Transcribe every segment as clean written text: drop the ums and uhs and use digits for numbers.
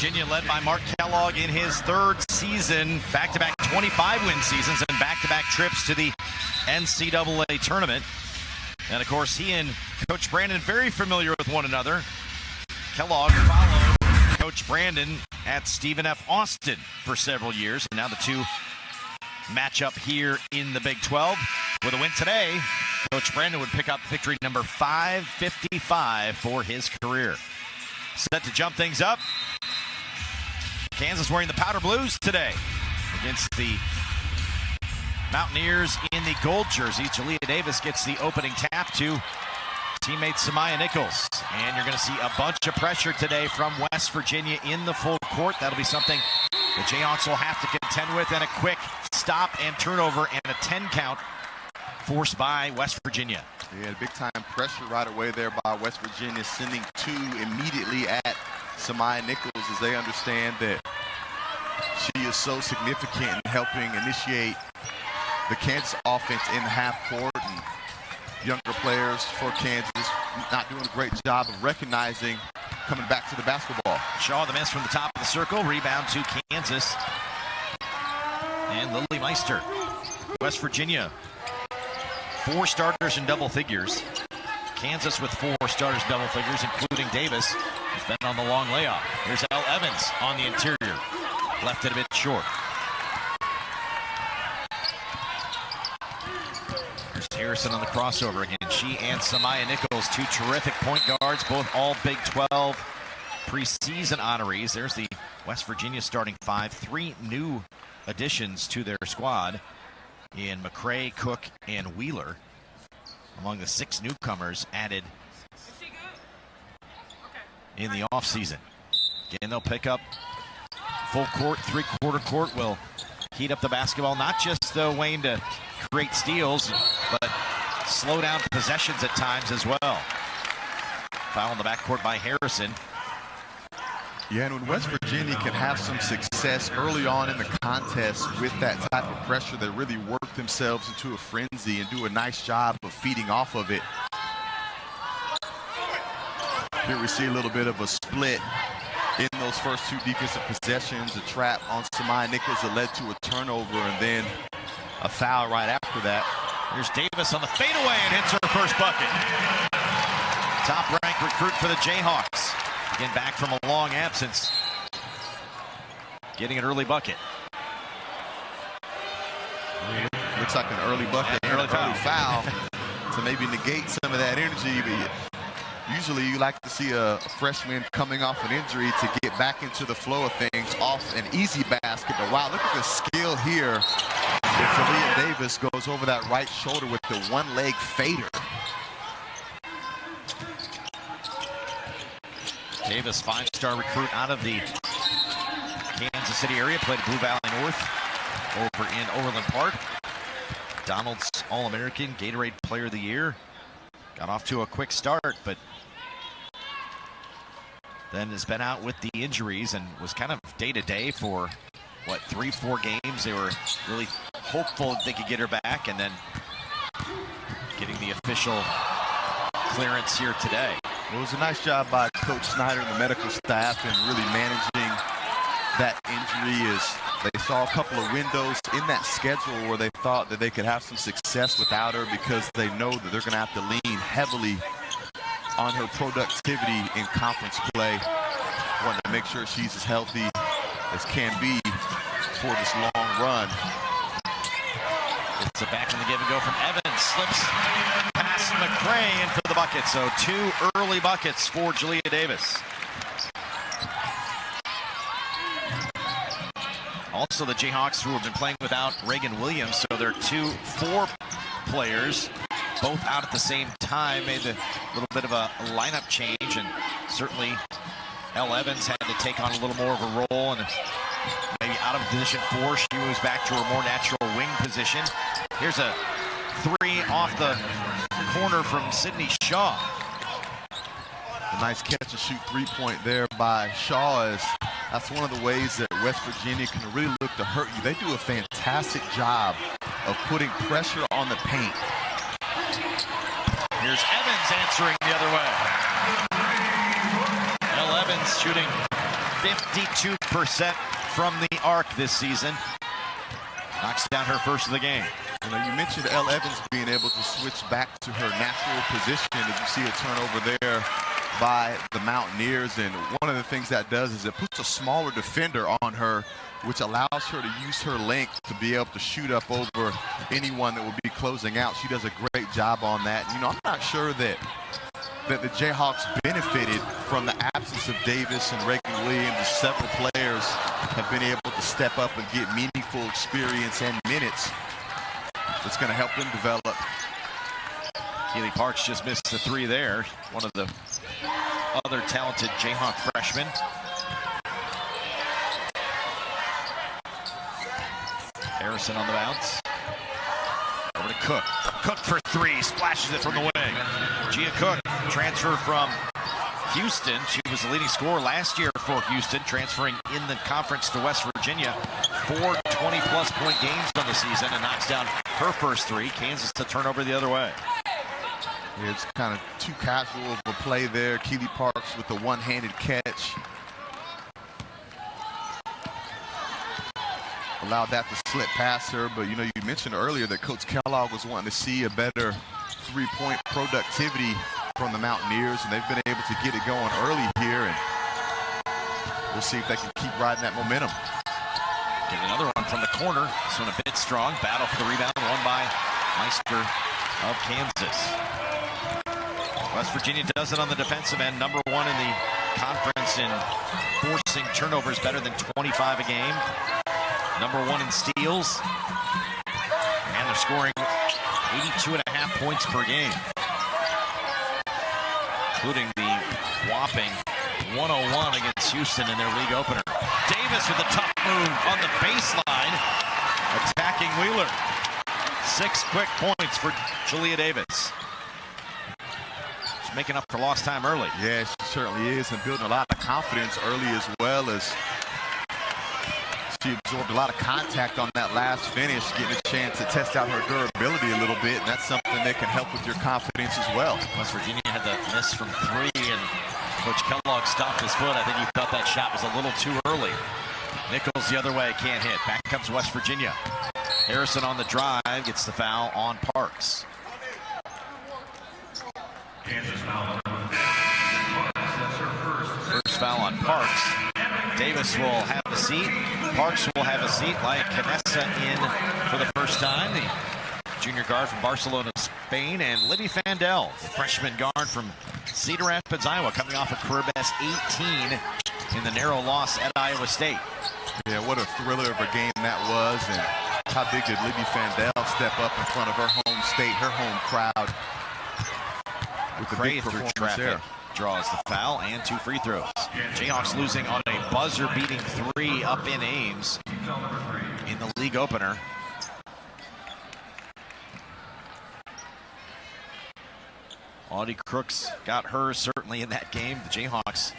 Virginia, led by Mark Kellogg in his third season, back-to-back 25-win seasons and back-to-back trips to the NCAA tournament. And, of course, he and Coach Brandon very familiar with one another. Kellogg followed Coach Brandon at Stephen F. Austin for several years, and now the two match up here in the Big 12. With a win today, Coach Brandon would pick up victory number 555 for his career. Set to jump things up. Kansas wearing the powder blues today against the Mountaineers in the gold jerseys. Jalea Davis gets the opening tap to teammate Samaya Nichols. And you're going to see a bunch of pressure today from West Virginia in the full court. That'll be something the Jayhawks will have to contend with. And a quick stop and turnover and a 10 count forced by West Virginia. Yeah, big-time pressure right away there by West Virginia, sending two immediately at Samaya Nichols as they understand that she is so significant in helping initiate the Kansas offense in the half court. And younger players for Kansas not doing a great job of recognizing coming back to the basketball. Shaw, the miss from the top of the circle. Rebound to Kansas. And Lilly Meister. West Virginia, 4 starters in double figures. Kansas with 4 starters in double figures, including Davis, who's been on the long layoff. Here's L. Evans on the interior. Left it a bit short. Here's Harrison on the crossover again. She and Samaya Nichols, 2 terrific point guards, both all Big 12 preseason honorees. There's the West Virginia starting 5. 3 new additions to their squad in McCray, Cook, and Wheeler. Among the 6 newcomers added in the offseason. Again, they'll pick up full court, 3-quarter court will heat up the basketball. Not just Wayne to create steals, but slow down possessions at times as well. Foul in the backcourt by Harrison. Yeah, and when West Virginia can have some success early on in the contest with that type of pressure, they really work themselves into a frenzy and do a nice job of feeding off of it. Here we see a little bit of a split in those first 2 defensive possessions. A trap on Samaya Nichols that led to a turnover and then a foul right after that. Here's Davis on the fadeaway and hits her first bucket. Top-ranked recruit for the Jayhawks. Again, back from a long absence. Getting an early bucket. Looks like an early bucket and an early foul to maybe negate some of that energy. But usually you like to see a freshman coming off an injury to get back into the flow of things off an easy basket. But wow, look at the skill here. Jalea Davis goes over that right shoulder with the one-leg fader. Davis, 5-star recruit out of the Kansas City area, played at Blue Valley North over in Overland Park. Donald's All-American, Gatorade Player of the Year. Got off to a quick start, but then has been out with the injuries and was kind of day-to-day for, 3-4 games. They were really hopeful they could get her back, and then getting the official clearance here today. Well, it was a nice job by Coach Snyder and the medical staff in really managing that injury. As they saw a couple of windows in that schedule where they thought that they could have some success without her, because they know that they're going to have to lean heavily on her productivity in conference play. Wanting to make sure she's as healthy as can be for this long run. It's a back in the give and go from Evans. Slips past McCray in for the bucket. So 2 early buckets for Jalea Davis. Also the Jayhawks, who have been playing without Reagan Williams, so they're 4 players, both out at the same time. Made a little bit of a lineup change, and certainly L. Evans had to take on a little more of a role, and maybe out of position 4, she moves back to her more natural wing position. Here's a 3 off the corner from Sydney Shaw. A nice catch and shoot 3-point there by Shaw. As that's one of the ways that West Virginia can really look to hurt you. They do a fantastic job of putting pressure on the paint. Here's Evans answering the other way. L. Evans shooting 52% from the arc this season. Knocks down her first of the game. You know, you mentioned Elle Evans being able to switch back to her natural position. If you see a turnover there by the Mountaineers, and one of the things that does is it puts a smaller defender on her, which allows her to use her length to be able to shoot up over anyone that will be closing out. She does a great job on that. You know, I'm not sure that the Jayhawks benefited from the absence of Davis and Reagan Williams, as several players have been able to step up and get meaningful experience and minutes. It's going to help them develop. Keely Parks just missed the three there. One of the other talented Jayhawk freshmen. Harrison on the bounce. Over to Cook. Cook for three. Splashes it from the wing. Gia Cook, transfer from Houston. She was the leading scorer last year for Houston, transferring in the conference to West Virginia. 4 20-plus point games on the season and knocks down her first three. Kansas to turnover the other way. Yeah, it's kind of too casual of a play there. Keely Parks with the one-handed catch. Allowed that to slip past her, but you know, you mentioned earlier that Coach Kellogg was wanting to see a better three-point productivity from the Mountaineers, and they've been able to get it going early here, and we'll see if they can keep riding that momentum. Get another one from the corner. This one a bit strong. Battle for the rebound, won by Meister of Kansas. West Virginia does it on the defensive end. #1 in the conference in forcing turnovers, better than 25 a game. #1 in steals. And they're scoring 82.5 points per game, including the whopping 101 against Houston in their league opener. Davis with a tough move on the baseline, attacking Wheeler. 6 quick points for Jalea Davis. She's making up for lost time early. Yeah, she certainly is, and building a lot of confidence early, as well as she absorbed a lot of contact on that last finish, getting a chance to test out her durability a little bit, and that's something that can help with your confidence as well. West Virginia had the miss from three, and Coach Kellogg stopped his foot. I think he thought that shot was a little too early. Nichols the other way, can't hit. Back comes West Virginia. Harrison on the drive, gets the foul on Parks. First foul on Parks. Davis will have a seat. Parks will have a seat, like Canessa in for the first time. The junior guard from Barcelona, Spain, and Liddy Fandel, the freshman guard from Cedar Rapids, Iowa, coming off a career best 18 in the narrow loss at Iowa State. Yeah, what a thriller of a game that was, and how big did Liddy Fandel step up in front of her home state, her home crowd. With the big through performance there. Draws the foul and 2 free throws. Jayhawks losing on a buzzer-beating 3 up in Ames in the league opener. Audie Crooks got hers certainly in that game. The Jayhawks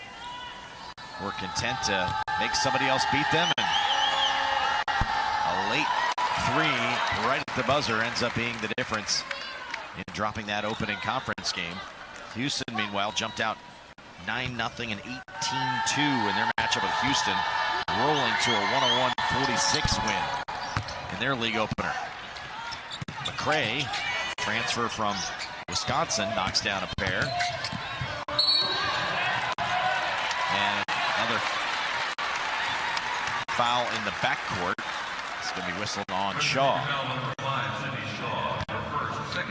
were content to make somebody else beat them, and a late 3 right at the buzzer ends up being the difference in dropping that opening conference game. Houston, meanwhile, jumped out 9-0 and 18-2 in their matchup with Houston, rolling to a 101-46 win in their league opener. McCray, transfer from Wisconsin, knocks down a pair. And another foul in the backcourt. It's going to be whistled on Shaw.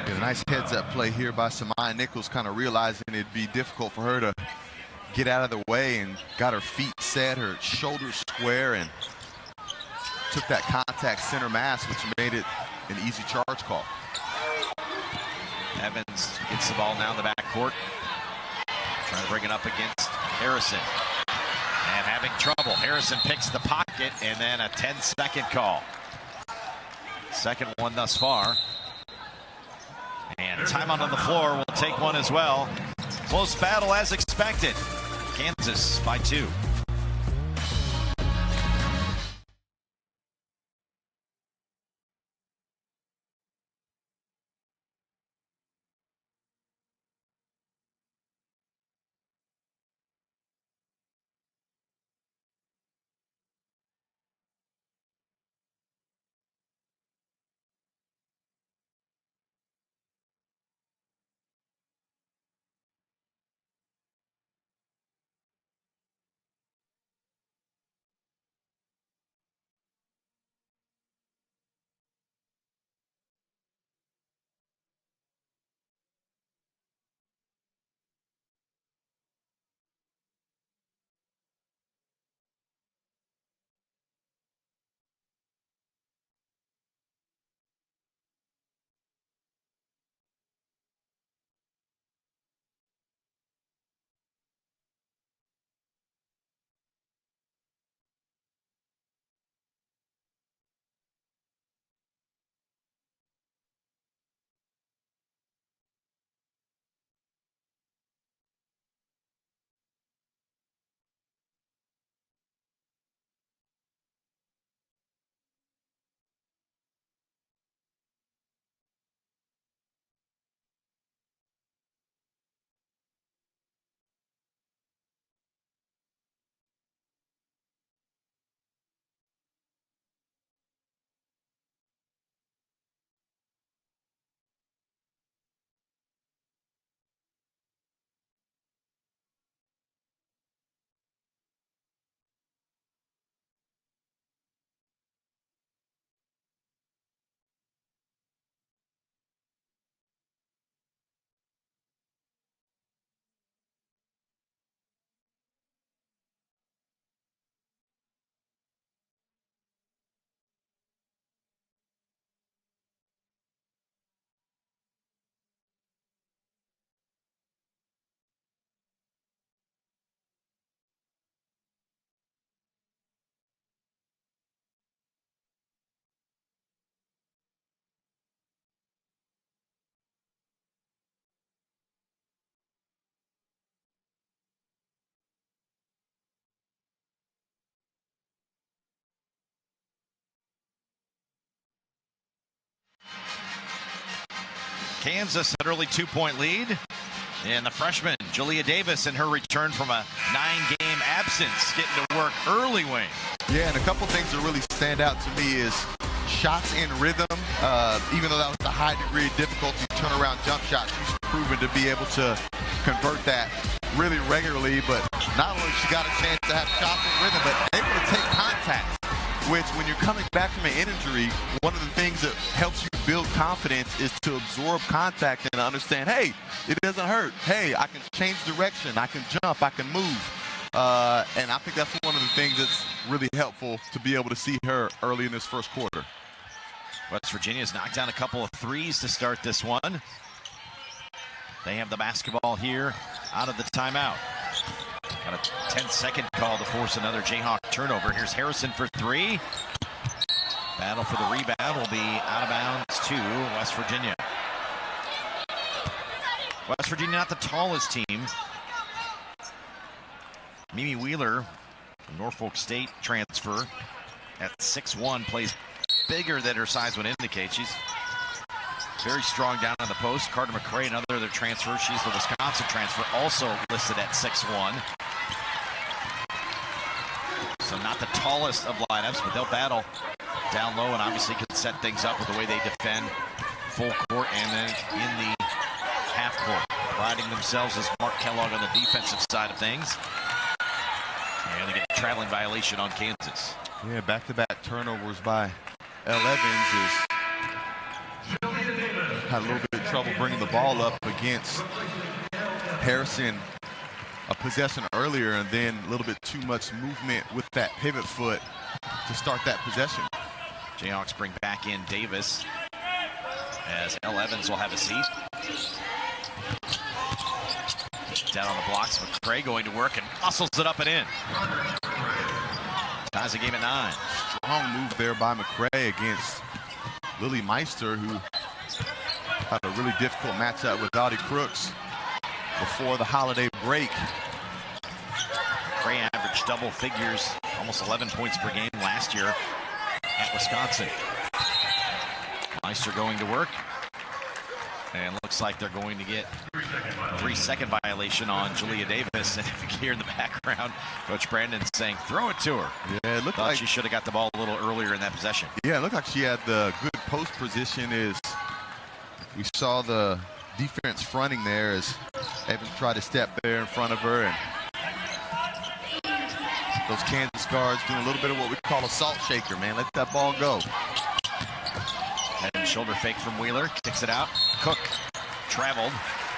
Yeah, a nice heads-up play here by Samaya Nichols, kind of realizing it'd be difficult for her to get out of the way, and got her feet set, her shoulders square, and took that contact center mass, which made it an easy charge call. Evans gets the ball now in the backcourt, trying to bring it up against Harrison, and having trouble. Harrison picks the pocket, and then a 10-second call. Second one thus far. And timeout on the floor will take one as well. Close battle as expected. Kansas by 2. Kansas an early 2-point lead. And the freshman, Julia Davis, in her return from a 9-game absence, getting to work early, Wayne. Yeah, and a couple things that really stand out to me is shots in rhythm. Even though that was a high degree of difficulty, turnaround jump shots, she's proven to be able to convert that really regularly. But not only she got a chance to have shots in rhythm, but able to take contact, which when you're coming back from an injury, one of the things that helps you build confidence is to absorb contact and understand, hey, it doesn't hurt. Hey, I can change direction. I can jump. I can move. And I think that's one of the things that's really helpful to be able to see her early in this first quarter. West Virginia's knocked down a couple of threes to start this one. They have the basketball here out of the timeout. Got a 10-second call to force another Jayhawk turnover. Here's Harrison for three. Battle for the rebound will be out of bounds to West Virginia. West Virginia not the tallest team. Mimi Wheeler, Norfolk State transfer at 6'1", plays bigger than her size would indicate. She's very strong down on the post. Carter McCray, another of their transfers. She's the Wisconsin transfer, also listed at 6'1". So not the tallest of lineups, but they'll battle down low and obviously can set things up with the way they defend full court and then in the half court. Priding themselves as Mark Kellogg on the defensive side of things. And they get a traveling violation on Kansas. Yeah, back-to-back turnovers by Elle Evans had a little bit of trouble bringing the ball up against Harrison. A possession earlier and then a little bit too much movement with that pivot foot to start that possession. Jayhawks bring back in Davis as Elle Evans will have a seat. Down on the blocks, McCray going to work and muscles it up and in. Ties the game at 9. Strong move there by McCray against Lilly Meister, who had a really difficult matchup with Audie Crooks before the holiday break. McCray averaged double figures, almost 11 points per game last year at Wisconsin. Meister going to work. And looks like they're going to get a 3-second violation on Julia Davis. And if you hear in the background, Coach Brandon saying, throw it to her. Yeah, it looked like she should have got the ball a little earlier in that possession. Yeah, it looked like she had the good post position. As we saw the defense fronting there as Evans tried to step there in front of her. And those Kansas guards doing a little bit of what we call a salt shaker, man. Let that ball go. And shoulder fake from Wheeler, kicks it out. Cook traveled,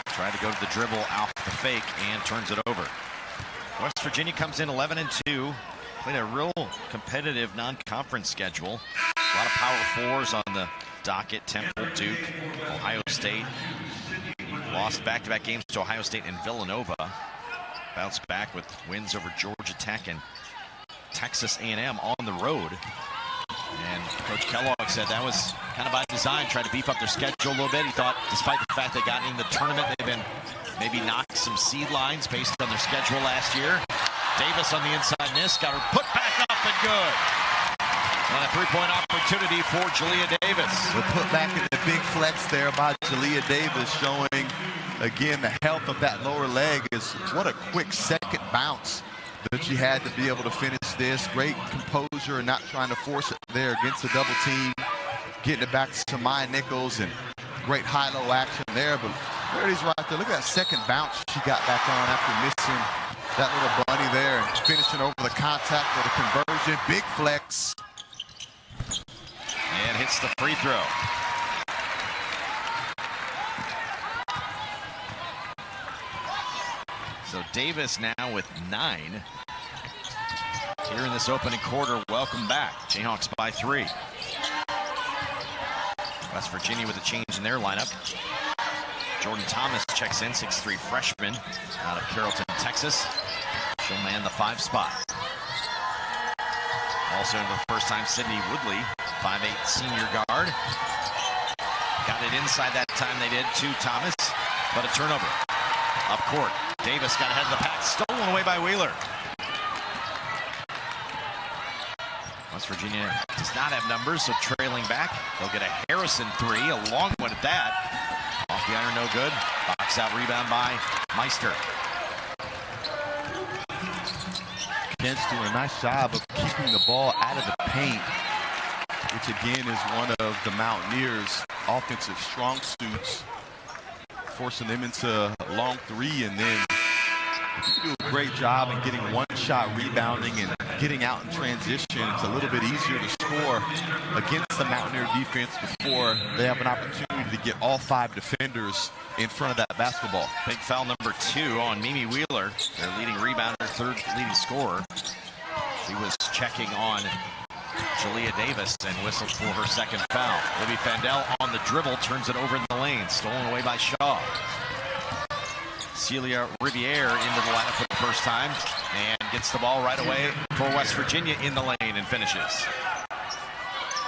tried to go to the dribble off the fake and turns it over. West Virginia comes in 11-2. Played a real competitive non-conference schedule. A lot of Power Fours on the docket. Temple, Duke, Ohio State. Lost back-to-back games to Ohio State and Villanova. Bounced back with wins over Georgia Tech and Texas A&M on the road. And Coach Kellogg said that was kind of by design, tried to beef up their schedule a little bit. He thought, despite the fact they got in the tournament, they've been maybe knocked some seed lines based on their schedule last year. Davis on the inside miss, got her put back up and good. And a three-point opportunity for Julia Davis. The put back in the big flex there by Julia Davis, showing again the health of that lower leg. Is what a quick second bounce that she had to be able to finish this. Great composure and not trying to force it there against the double team. Getting it back to Maya Nichols and great high-low action there. But there it is right there. Look at that second bounce she got back on after missing that little bunny there and finishing over the contact for the conversion. Big flex. And hits the free throw. So Davis now with 9. Here in this opening quarter, welcome back. Jayhawks by 3. West Virginia with a change in their lineup. Jordan Thomas checks in, 6'3" freshman out of Carrollton, Texas. She'll man the 5 spot. Also in the first time, Sydney Woodley, 5'8" senior guard. Got it inside that time they did to Thomas, but a turnover. Up court, Davis got ahead of the pack, stolen away by Wheeler. West Virginia does not have numbers, so trailing back. They'll get a Harrison 3, a long one at that. Off Off the iron, no good. Box out rebound by Meister. Kent's doing a nice job of keeping the ball out of the paint, which again is one of the Mountaineers' offensive strong suits, forcing them into a long three, and then you do a great job in getting one-shot rebounding and getting out in transition. It's a little bit easier to score against the Mountaineer defense before they have an opportunity to get all 5 defenders in front of that basketball. Big foul number 2 on Mimi Wheeler, their leading rebounder, third leading scorer. She was checking on Jalea Davis and whistled for her second foul. Libby Fandel on the dribble, turns it over in the lane, stolen away by Shaw. Celia Riviere into the lineup for the first time and gets the ball right away for West Virginia in the lane and finishes.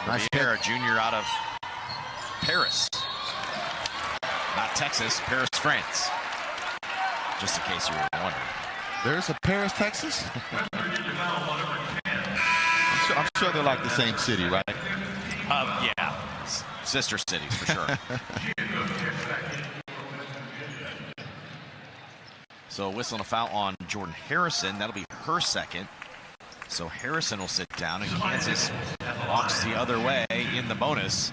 Nice Riviere, a junior out of Paris. Not Texas, Paris, France. Just in case you were wondering. There's a Paris, Texas? I'm sure they're like the same city, right? Yeah, sister cities for sure. So whistling a foul on Jordan Harrison. That'll be her second. So Harrison will sit down, and Kansas walks the other way in the bonus.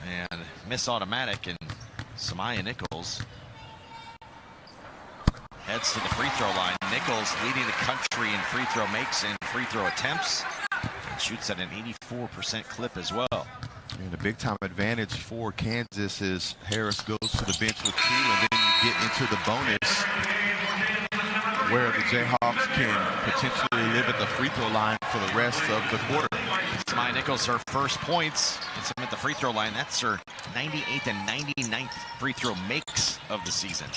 And miss automatic, and Samaya Nichols heads to the free throw line. Nichols leading the country in free throw makes and free throw attempts. And shoots at an 84% clip as well. And the big time advantage for Kansas is Harris goes to the bench with 2, and then you get into the bonus where the Jayhawks can potentially live at the free throw line for the rest of the quarter. Samaya Nichols, her first points, gets him at the free throw line. That's her 98th and 99th free throw makes of the season.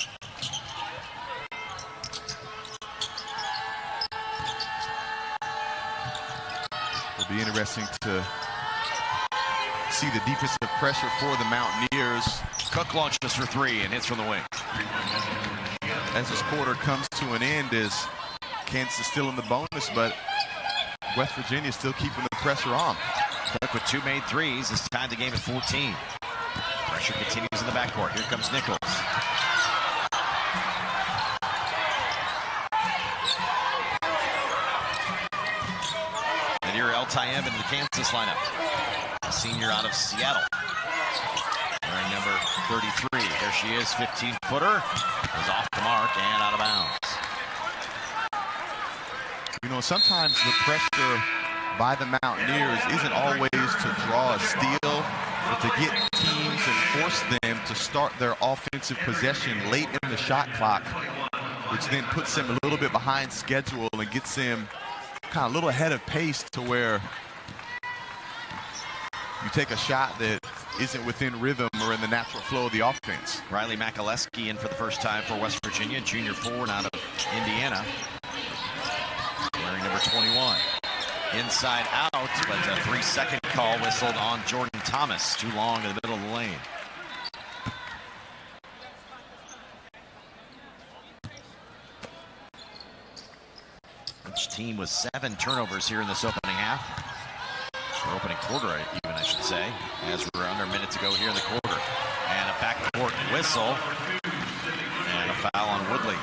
It'll be interesting to see the defensive pressure for the Mountaineers. Cook launches for 3 and hits from the wing. As this quarter comes to an end, as Kansas is still in the bonus, but West Virginia is still keeping the pressure on. Cook with 2 made threes. This time the game at 14. Pressure continues in the backcourt. Here comes Nichols. Nadir El-Tayeb in the Kansas lineup. A senior out of Seattle. Wearing number 33. There she is, 15-footer. Is off the mark and out of bounds. You know, sometimes the pressure by the Mountaineers isn't always to draw a steal, but to get teams and force them to start their offensive possession late in the shot clock, which then puts them a little bit behind schedule and gets them kind of a little ahead of pace to where you take a shot that isn't within rhythm or in the natural flow of the offense. Riley Makaleski in for the first time for West Virginia, junior forward out of Indiana. Wearing number 21. Inside out, but a 3-second call whistled on Jordan Thomas. Too long in the middle of the lane. Each team with 7 turnovers here in this opening half. Or opening quarter, even I should say, as we're under a minute to go here in the quarter. And a backcourt whistle. And a foul on Woodley.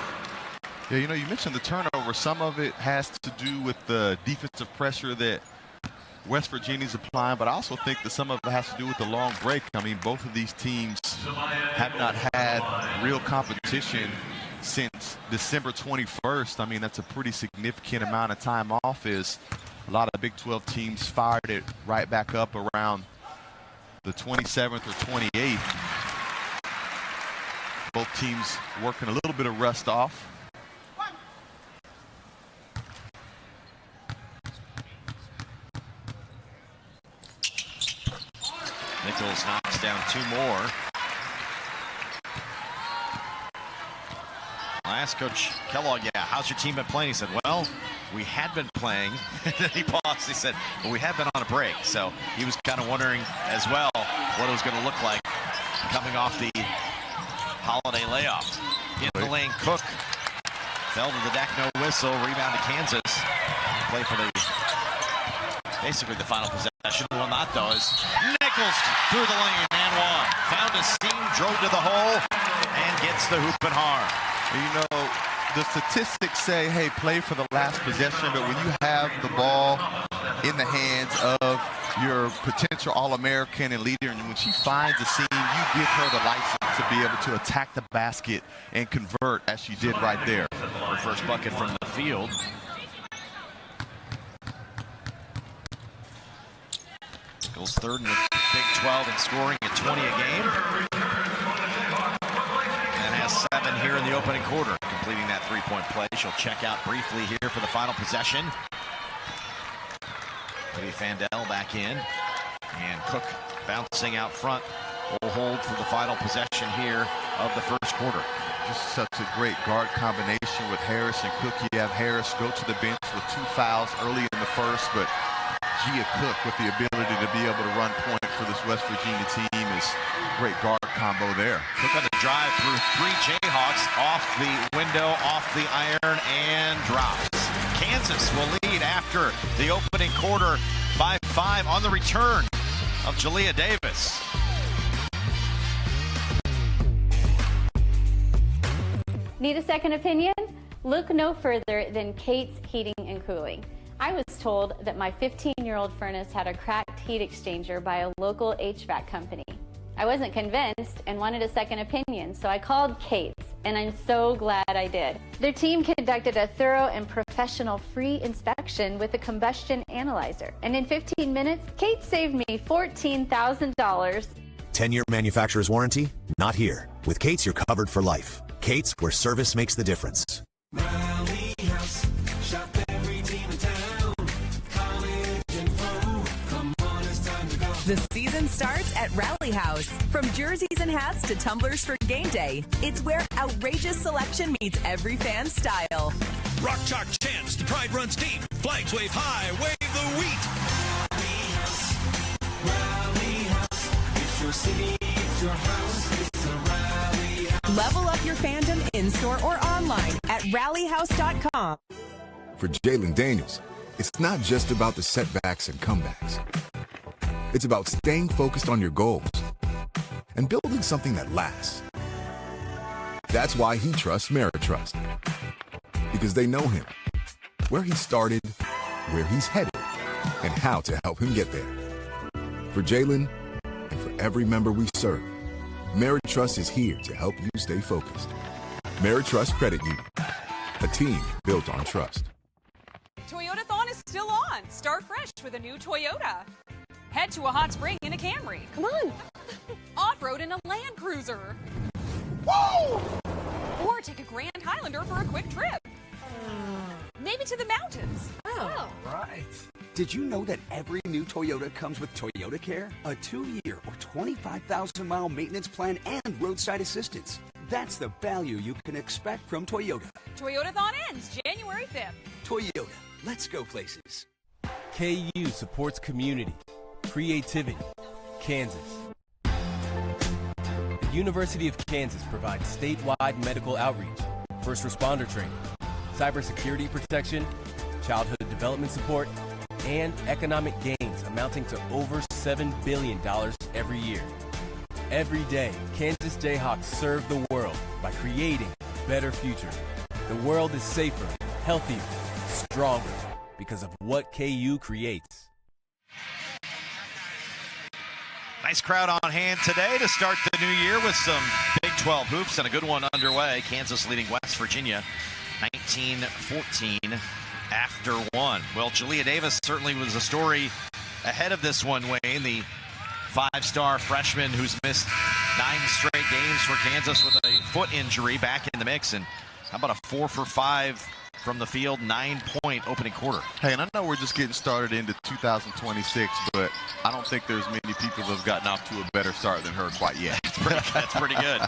Yeah, you know, you mentioned the turnover. Some of it has to do with the defensive pressure that West Virginia's applying, but I also think that some of it has to do with the long break. I mean, both of these teams have not had real competition since December 21st. I mean, that's a pretty significant amount of time off. Is a lot of Big 12 teams fired it right back up around the 27th or 28th. Both teams working a little bit of rust off. Nichols knocks down 2 more. I asked Coach Kellogg, yeah, how's your team been playing? He said, well, we had been playing. Then he paused. He said, well, we have been on a break. So he was kind of wondering as well what it was going to look like coming off the holiday layoff. In the lane, Cook fell to the deck, no whistle. Rebound to Kansas. Play for the basically the final possession. possession will not, though, as Nichols through the lane and one. Found a seam, drove to the hole, and gets the hoop and harm. You know, the statistics say, hey, play for the last possession, but when you have the ball in the hands of your potential All-American and leader, and when she finds a seam, you give her the license to be able to attack the basket and convert as she did right there. Her first bucket from the field. Goes third in the Big 12 and scoring at 20 a game. And has 7 here in the opening quarter, completing that three-point play. She'll check out briefly here for the final possession. Maybe Fandel back in. And Cook bouncing out front will hold for the final possession here of the first quarter. Just such a great guard combination with Harris and Cook. You have Harris go to the bench with 2 fouls early in the first, but Gia Cook with the ability to be able to run point for this West Virginia team is great guard combo there. Cook on the drive through 3 Jayhawks, off the window, off the iron, and drops. Kansas will lead after the opening quarter by 5 on the return of Jalea Davis. Need a second opinion? Look no further than Kate's Heating and Cooling. I was told that my 15-year-old furnace had a cracked heat exchanger by a local HVAC company. I wasn't convinced and wanted a second opinion, so I called Kate's, and I'm so glad I did. Their team conducted a thorough and professional free inspection with a combustion analyzer, and in 15 minutes, Kate saved me $14,000. 10-year manufacturer's warranty? Not here. With Kate's, you're covered for life. Kate's, where service makes the difference. Rally House, shop every team in town. College and pro, come on, it's time to go. The season starts at Rally House. From jerseys and hats to tumblers for game day, it's where outrageous selection meets every fan's style. Rock Chalk chants, the pride runs deep. Flags wave high, wave the wheat. Rally House, it's your city, it's your house, it's a Rally House. Level up your fandom in-store or online at rallyhouse.com. For Jalen Daniels, it's not just about the setbacks and comebacks. It's about staying focused on your goals and building something that lasts. That's why he trusts Meritrust, because they know him, where he started, where he's headed, and how to help him get there. For Jalen, and for every member we serve, Meritrust is here to help you stay focused. Meritrust Credit Union, a team built on trust. Toyotathon is still on. Start fresh with a new Toyota. Head to a hot spring in a Camry. Come on. Off-road in a Land Cruiser. Whoa! Or take a Grand Highlander for a quick trip. Maybe to the mountains. Oh. Right. Did you know that every new Toyota comes with Toyota Care? A 2-year or 25,000-mile maintenance plan and roadside assistance. That's the value you can expect from Toyota. Toyotathon ends January 5th. Toyota, let's go places. KU supports community, creativity, Kansas. The University of Kansas provides statewide medical outreach, first responder training, cybersecurity protection, childhood development support, and economic gains amounting to over $7 billion every year. Every day, Kansas Jayhawks serve the world by creating a better future. The world is safer, healthier, stronger because of what KU creates. Nice crowd on hand today to start the new year with some Big 12 hoops and a good one underway. Kansas leading West Virginia 19-14 after one. Well, Jalea Davis certainly was a story ahead of this one, Wayne. The 5-star freshman who's missed 9 straight games for Kansas with a foot injury back in the mix. And how about a 4 for 5 from the field, 9-point opening quarter. Hey, and I know we're just getting started into 2026, but I don't think there's many people that have gotten off to a better start than her quite yet. That's pretty good.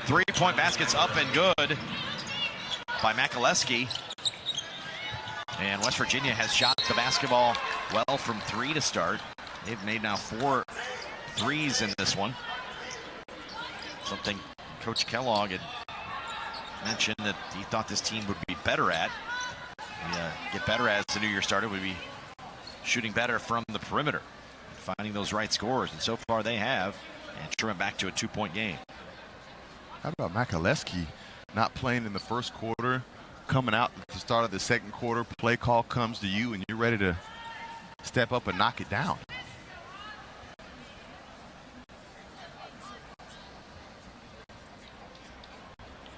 3-point baskets up and good by Makaleski. And West Virginia has shot the basketball well from 3 to start. They've made now 4 threes in this one. Something Coach Kellogg had mentioned that he thought this team would be better at. Get better as the new year started would be shooting better from the perimeter, finding those right scores, and so far they have, and trim back to a 2-point game. How about Makaleski not playing in the first quarter, coming out at the start of the second quarter, play call comes to you, and you're ready to step up and knock it down?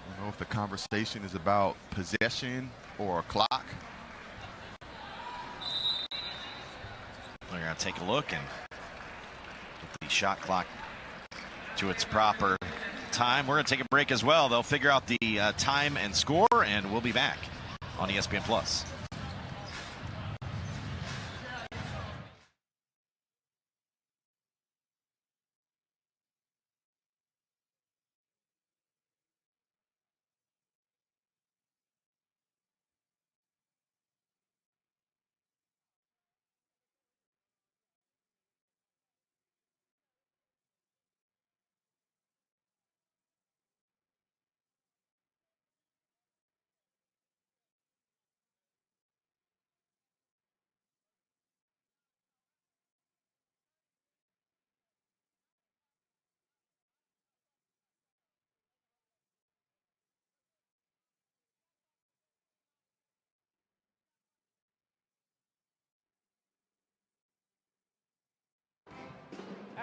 I don't know if the conversation is about possession or a clock. We're going to take a look and get the shot clock to its proper time. We're going to take a break as well. They'll figure out the time and score, and we'll be back on ESPN Plus.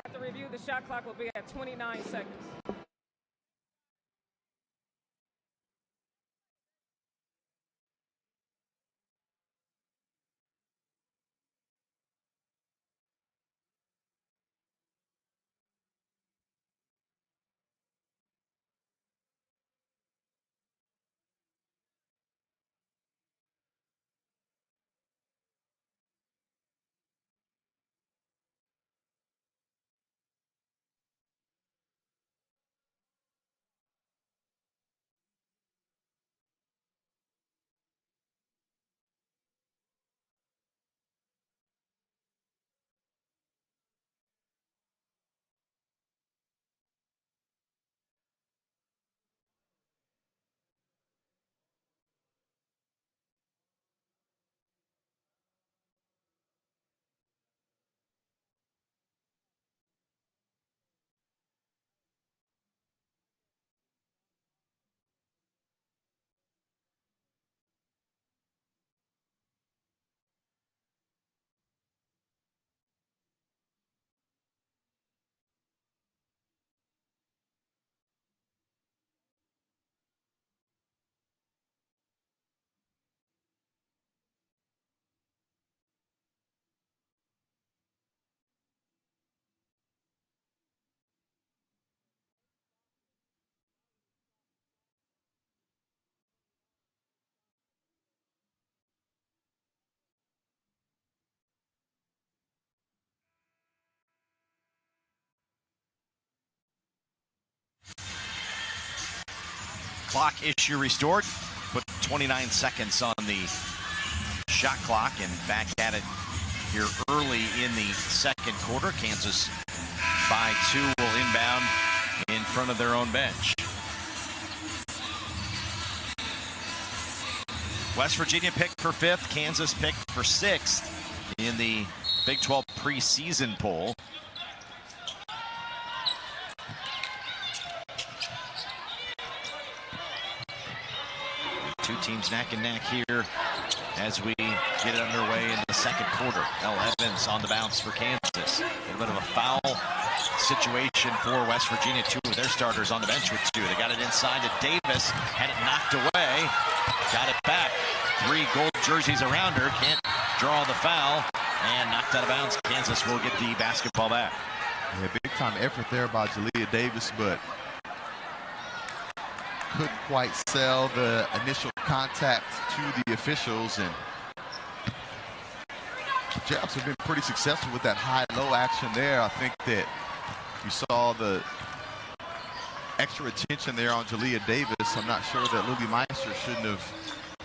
After review, the shot clock will be at 29 seconds. Clock issue restored. Put 29 seconds on the shot clock and back at it here early in the second quarter. Kansas by 2 will inbound in front of their own bench. West Virginia picked for 5th. Kansas picked for 6th in the Big 12 preseason poll. Two teams neck and neck here as we get it underway in the second quarter. El Evans on the bounce for Kansas. A little bit of a foul situation for West Virginia. 2 of their starters on the bench with 2. They got it inside to Davis. Had it knocked away. Got it back. 3 gold jerseys around her. Can't draw the foul. And knocked out of bounds. Kansas will get the basketball back. Yeah, big time effort there by Jalea Davis, but couldn't quite sell the initial contact to the officials, and the Jabs have been pretty successful with that high-low action there. I think that you saw the extra attention there on Jalea Davis. I'm not sure that Lilly Meister shouldn't have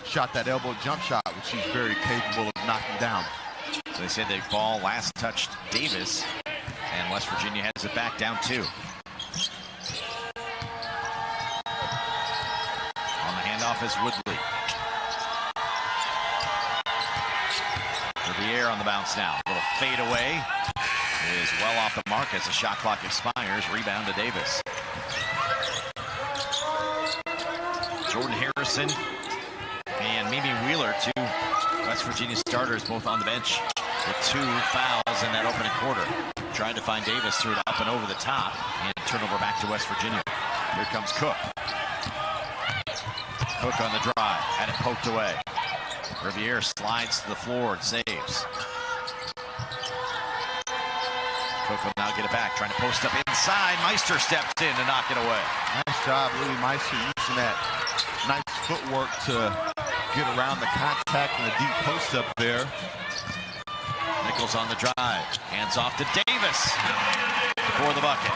shot that elbow jump shot, which she's very capable of knocking down. So they said the ball last touched Davis, and West Virginia has it back down 2. Off is Woodley. Riviere Riviere on the bounce now. A little fade away is well off the mark as the shot clock expires. Rebound to Davis. Jordan Harrison and Mimi Wheeler, two West Virginia starters, both on the bench with 2 fouls in that opening quarter. Trying to find Davis, threw it up and over the top, and turnover back to West Virginia. Here comes Cook. Cook on the drive, had it poked away. Riviere slides to the floor and saves. Cook will now get it back, trying to post up inside. Meister steps in to knock it away. Nice job, Lilly Meister, using that nice footwork to get around the contact and the deep post up there. Nichols on the drive, hands off to Davis for the bucket.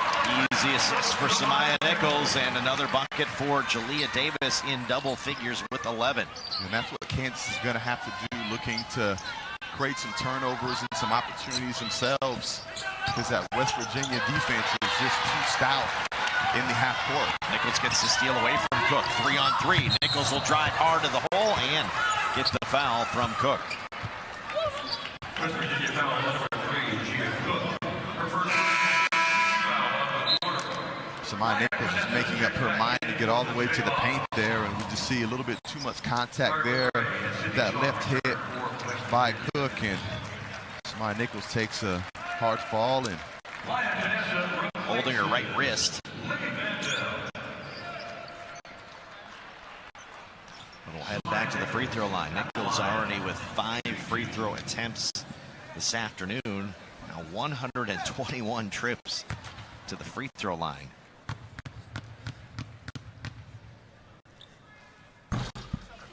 Easy assist for Samaya Nichols, and another bucket for Jalea Davis in double figures with 11. And that's what Kansas is going to have to do, looking to create some turnovers and some opportunities themselves, because that West Virginia defense is just too stout in the half court. Nichols gets the steal away from Cook. 3-on-3. Nichols will drive hard to the hole and get the foul from Cook. West Virginia foul number 3, Gia Cook. Her first foul. Samaya Nichols is making up her mind to get all the way to the paint there, and we just see a little bit too much contact there. That left hit by Cook, and Samaya Nichols takes a hard fall and holding her right wrist. We'll head back to the free throw line. Nichols already with 5 free throw attempts this afternoon. Now 121 trips to the free throw line.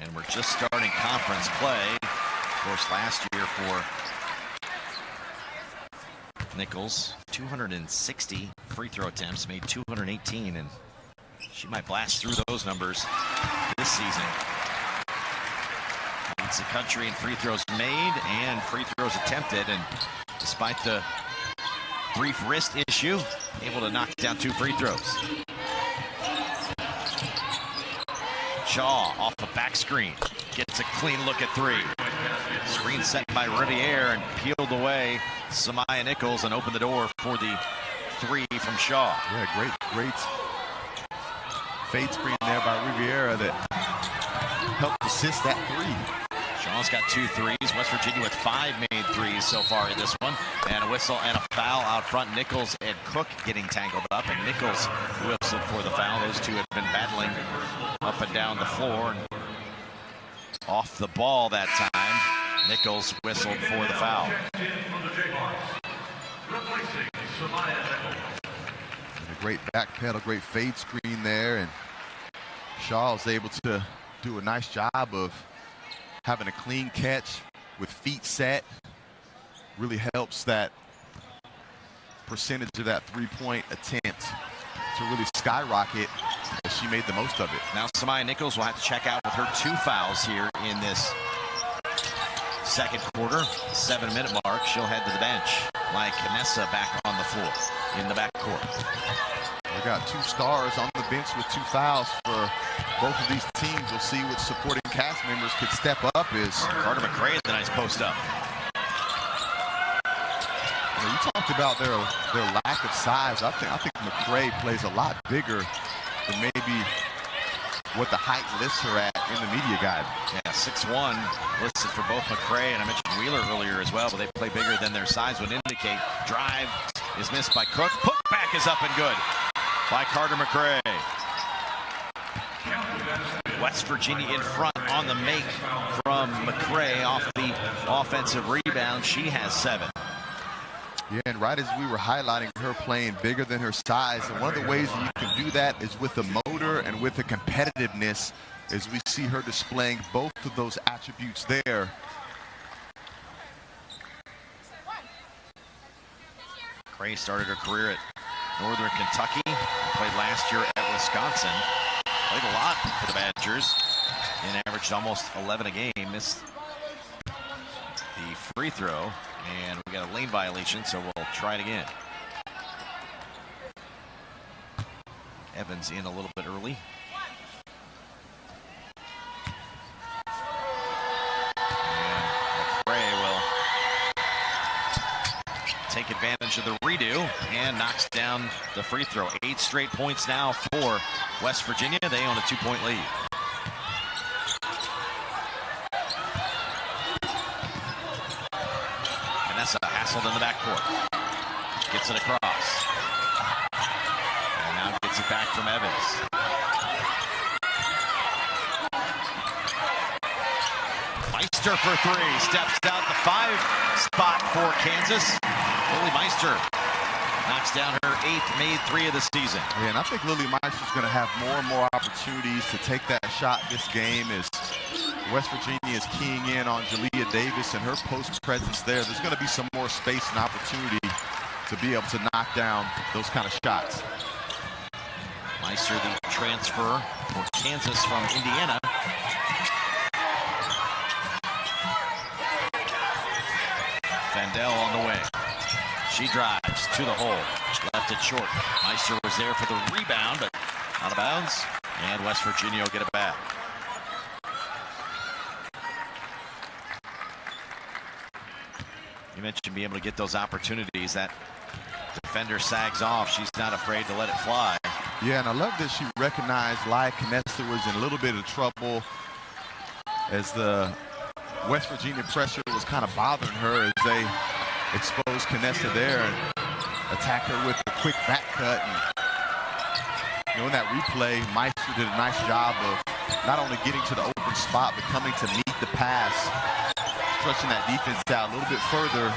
And we're just starting conference play. Of course, last year for Nichols, 260 free throw attempts, made 218, and she might blast through those numbers this season. Leads the country in free throws made and free throws attempted, and despite the brief wrist issue, able to knock down 2 free throws. Shaw off the back screen, gets a clean look at 3. Screen set by Riviere and peeled away Samaya Nichols and opened the door for the 3 from Shaw. Yeah, great fade screen there by Riviera that helped assist that 3. Shaw's got 2 threes. West Virginia with 5 made threes so far in this one. And a whistle and a foul out front. Nichols and Cook getting tangled up, and Nichols whistled for the foul. Those two had been battling up and down the floor. And off the ball that time, Nichols whistled for the foul. And a great back pedal, great fade screen there, and Shaw was able to do a nice job of having a clean catch with feet set. Really helps that percentage of that 3-point attempt to really skyrocket as she made the most of it. Now Samaya Nichols will have to check out with her 2 fouls here in this second quarter. 7-minute mark. She'll head to the bench. Like Canessa back on the floor in the backcourt. We got 2 stars on the bench with 2 fouls for both of these teams. We'll see which supporting cast members could step up. Is Carter McRae at the nice post up. You talked about their lack of size. I think McRae plays a lot bigger than maybe what the height lists her at in the media guide. Yeah, 6'1" listed for both McRae, and I mentioned Wheeler earlier as well, but they play bigger than their size would indicate. Drive is missed by Cook. Putback is up and good by Carter McRae. West Virginia in front on the make from McRae off the offensive rebound. She has 7. Yeah, and right as we were highlighting her playing bigger than her size, and one of the ways that you can do that is with the motor and with the competitiveness, as we see her displaying both of those attributes there. McRae started her career at Northern Kentucky, played last year at Wisconsin, played a lot for the Badgers, and averaged almost 11 a game. Missed the free throw, and we got a lane violation, so we'll try it again. Evans in a little bit early. And McRae will take advantage of the redo and knocks down the free throw. 8 straight points now for West Virginia. They own a 2-point lead. Vanessa hassled in the backcourt. Gets it across. And now gets it back from Evans. Meister for 3, steps out the 5 spot for Kansas. Lilly Meister knocks down her 8th made 3 of the season. Yeah, and I think Lilly Meister's going to have more and more opportunities to take that shot this game as West Virginia is keying in on Jalea Davis and her post presence there. There's going to be some more space and opportunity to be able to knock down those kind of shots. Meister, the transfer for Kansas from Indiana. Vandell on the way. She drives to the hole. Left it short. Meister was there for the rebound, but out of bounds. And West Virginia will get it back. You mentioned being able to get those opportunities. That defender sags off. She's not afraid to let it fly. Yeah, and I love that she recognized Lilly Meister was in a little bit of trouble as the West Virginia pressure was kind of bothering her as they exposed Canessa there and attacked her with a quick back cut. And, you know, in that replay, Meister did a nice job of not only getting to the open spot, but coming to meet the pass, stretching that defense out a little bit further,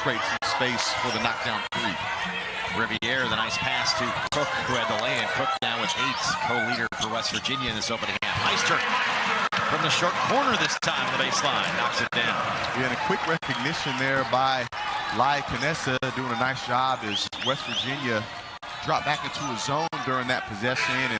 create some space for the knockdown 3. Riviere, the nice pass to Cook, who had the lay-in. Cook now with 8, co-leader for West Virginia in this opening half. Meister from the short corner this time, the baseline, knocks it down. Yeah, and a quick recognition there by Lilly Meister, doing a nice job as West Virginia dropped back into a zone during that possession, and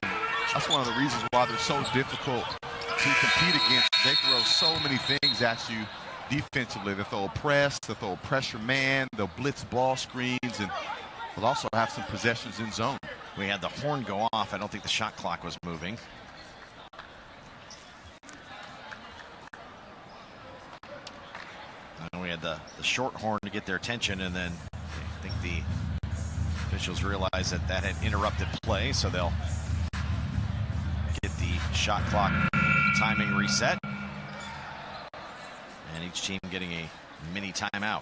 that's one of the reasons why they're so difficult to compete against. They throw so many things at you defensively. They throw a press, they throw a pressure man, they'll blitz ball screens, and they'll also have some possessions in zone. We had the horn go off. I don't think the shot clock was moving. And we had the short horn to get their attention, and then I think the officials realized that that had interrupted play, so they'll get the shot clock timing reset. And each team getting a mini timeout.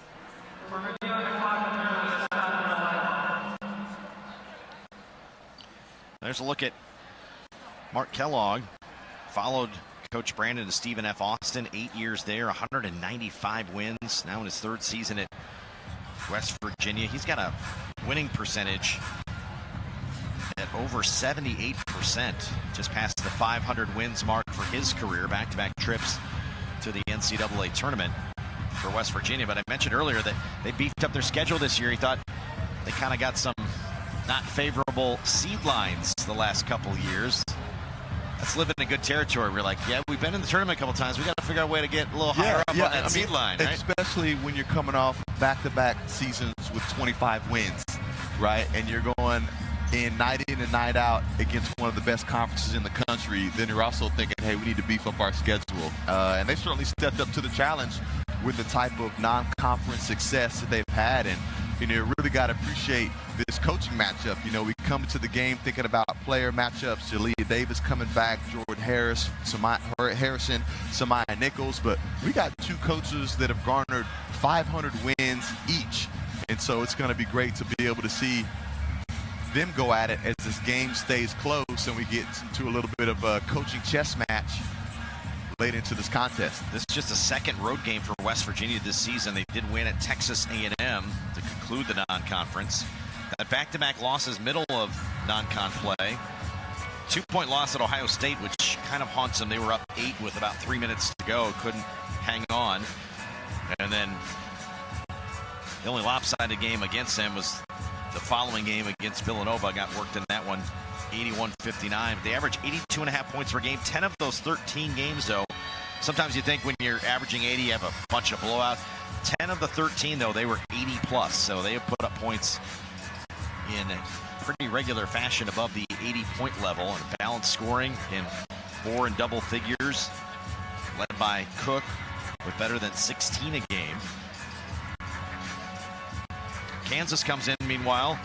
There's a look at Mark Kellogg. Followed Coach Brandon to Stephen F. Austin, 8 years there, 195 wins. Now in his 3rd season at West Virginia. He's got a winning percentage at over 78%. Just past the 500 wins mark for his career. Back-to-back trips to the NCAA tournament for West Virginia. But I mentioned earlier that they beefed up their schedule this year. He thought they kind of got some not favorable seed lines the last couple years. That's living in good territory. We're like, yeah, we've been in the tournament a couple times. We got to figure out a way to get a little higher up on that seed line, right? Especially when you're coming off back-to-back seasons with 25 wins, right? And you're going in and night out against one of the best conferences in the country. Then you're also thinking, hey, we need to beef up our schedule. And they certainly stepped up to the challenge with the type of non-conference success that they've had. And you know, you really got to appreciate this coaching matchup. You know, we come to the game thinking about player matchups. Jalea Davis coming back, Jordan Harrison, Samaya Nichols. But we got 2 coaches that have garnered 500 wins each. And so it's going to be great to be able to see them go at it as this game stays close and we get into a little bit of a coaching chess match late into this contest. This is just a 2nd road game for West Virginia this season. They did win at Texas A&M to conclude the non-conference. That back-to-back losses middle of non-con play. 2-point loss at Ohio State, which kind of haunts them. They were up 8 with about 3 minutes to go, couldn't hang on. And then the only lopsided game against them was the following game against Villanova. Got worked in that one, 81-59. They average 82.5 points per game. 10 of those 13 games, though, sometimes you think when you're averaging 80, you have a bunch of blowouts. 10 of the 13, though, they were 80-plus, so they have put up points in pretty regular fashion above the 80-point level, and balanced scoring in 4 and double figures, led by Cook with better than 16 a game. Kansas comes in, meanwhile,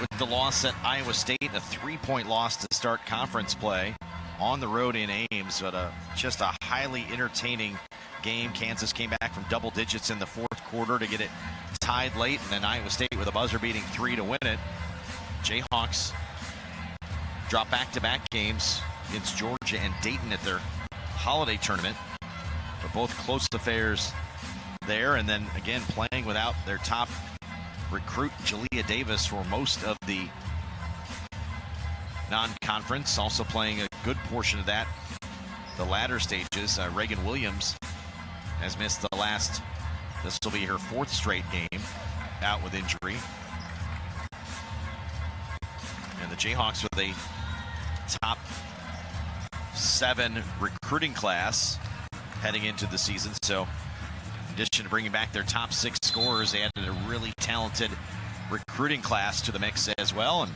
with the loss at Iowa State, a 3-point loss to start conference play on the road in Ames, but just a highly entertaining game. Kansas came back from double digits in the fourth quarter to get it tied late, and then Iowa State with a buzzer-beating 3 to win it. Jayhawks drop back-to-back games against Georgia and Dayton at their holiday tournament, but both close affairs there, and then again playing without their top recruit Jalea Davis for most of the non-conference, also playing a good portion of that the latter stages. Reagan Williams has missed the last, this will be her 4th straight game out with injury. And the Jayhawks with a top 7 recruiting class heading into the season, so in addition to bringing back their top 6 scorers, they added a really talented recruiting class to the mix as well, and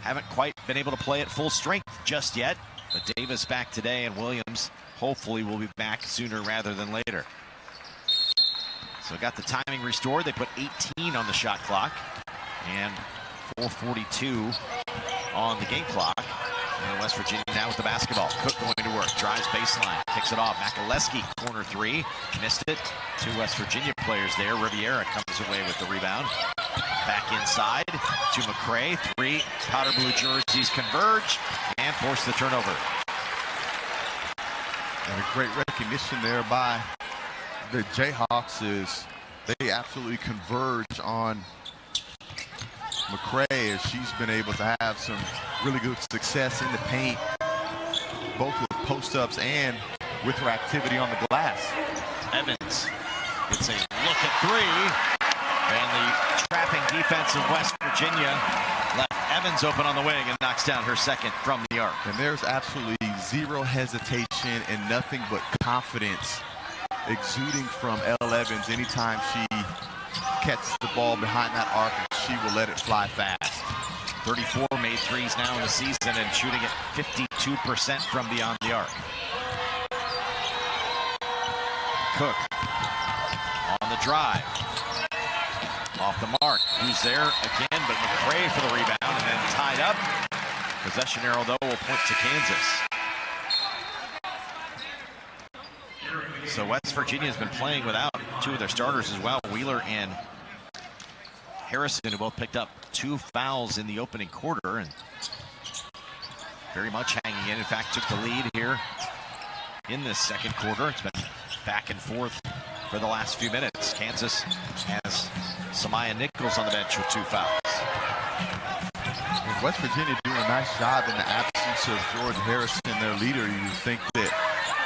haven't quite been able to play at full strength just yet. But Davis back today, and Williams hopefully will be back sooner rather than later. So got the timing restored. They put 18 on the shot clock and 4:42 on the game clock. And West Virginia now with the basketball. Cook going to work, drives baseline, kicks it off. Makaleski, corner 3, missed it. 2 West Virginia players there. Riviera comes away with the rebound. Back inside to McCray. 3 powder blue jerseys converge and force the turnover. And a great recognition there by the Jayhawks is they absolutely converge on McCray, as she's been able to have some really good success in the paint, both with post-ups and with her activity on the glass. Evans gets a look at 3, and the trapping defense of West Virginia left Evans open on the wing and knocks down her 2nd from the arc. And there's absolutely zero hesitation and nothing but confidence exuding from Elle Evans anytime she catches the ball behind that arc, and she will let it fly fast. 34 made threes now in the season and shooting at 52% from beyond the arc. Cook on the drive. Off the mark. Who's there again but McCray for the rebound, and then tied up. Possession arrow, though, will point to Kansas. So West Virginia has been playing without 2 of their starters as well, Wheeler and Harrison, who both picked up 2 fouls in the opening quarter and very much hanging in fact, took the lead here in this second quarter. It's been back and forth for the last few minutes. Kansas has Samaya Nichols on the bench with 2 fouls. And West Virginia doing a nice job in the absence of George Harrison, their leader. You would think that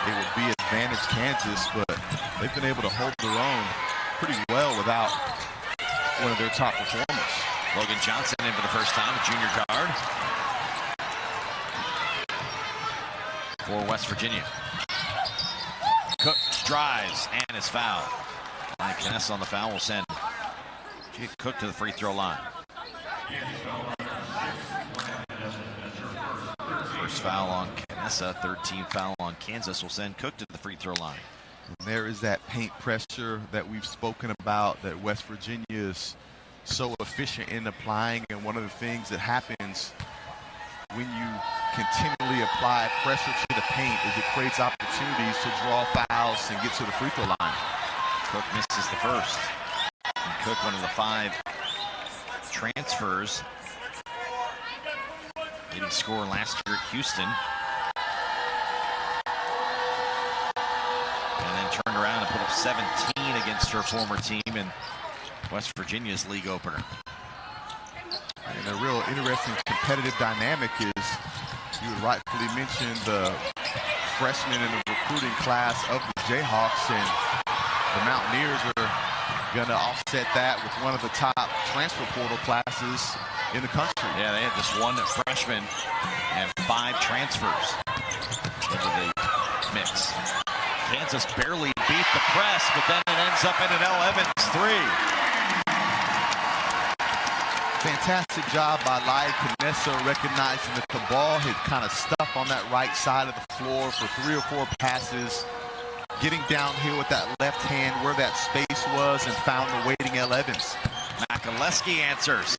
it would be advantage Kansas, but they've been able to hold their own pretty well without one of their top performers. Logan Johnson in for the first time, a junior guard for West Virginia. Cook drives and is fouled. Mike Kness on the foul will send Cook to the free throw line. First foul on Knessa, 13th foul on Kansas will send Cook to the free throw line. And there is that paint pressure that we've spoken about that West Virginia is so efficient in applying, and one of the things that happens when you continually apply pressure to the paint is it creates opportunities to draw fouls and get to the free throw line. Cook misses the first. And Cook, one of the 5 transfers, leading scorer last year at Houston. And then turned around and put up 17 against her former team in West Virginia's league opener. And a real interesting competitive dynamic is, you would rightfully mention the freshmen in the recruiting class of the Jayhawks, and the Mountaineers are going to offset that with one of the top transfer portal classes in the country. Yeah, they had just 1 freshman and 5 transfers into the mix. Kansas barely beat the press, but then it ends up in an Elle Evans 3. Fantastic job by Lilly Meister, recognizing that the ball had kind of stuck on that right side of the floor for 3 or 4 passes. getting downhill with that left hand where that space was and found the waiting L. Evans. Makaleski answers.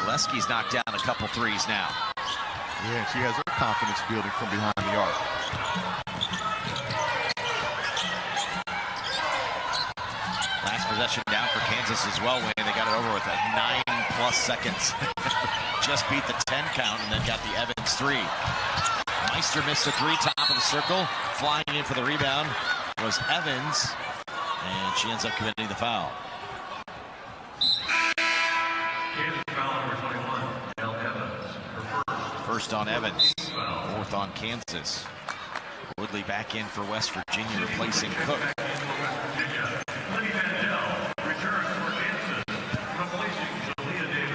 Makaleski's knocked down a couple threes now. Yeah, she has her confidence building from behind the arc. Last possession down for Kansas as well, Wayne. They got it over with at 9+ seconds. Just beat the 10 count and then got the Evans 3. Meister missed the 3, top of the circle. Flying in for the rebound was Evans, and she ends up committing the foul. First on Evans, fourth on Kansas. Woodley back in for West Virginia, replacing Cook.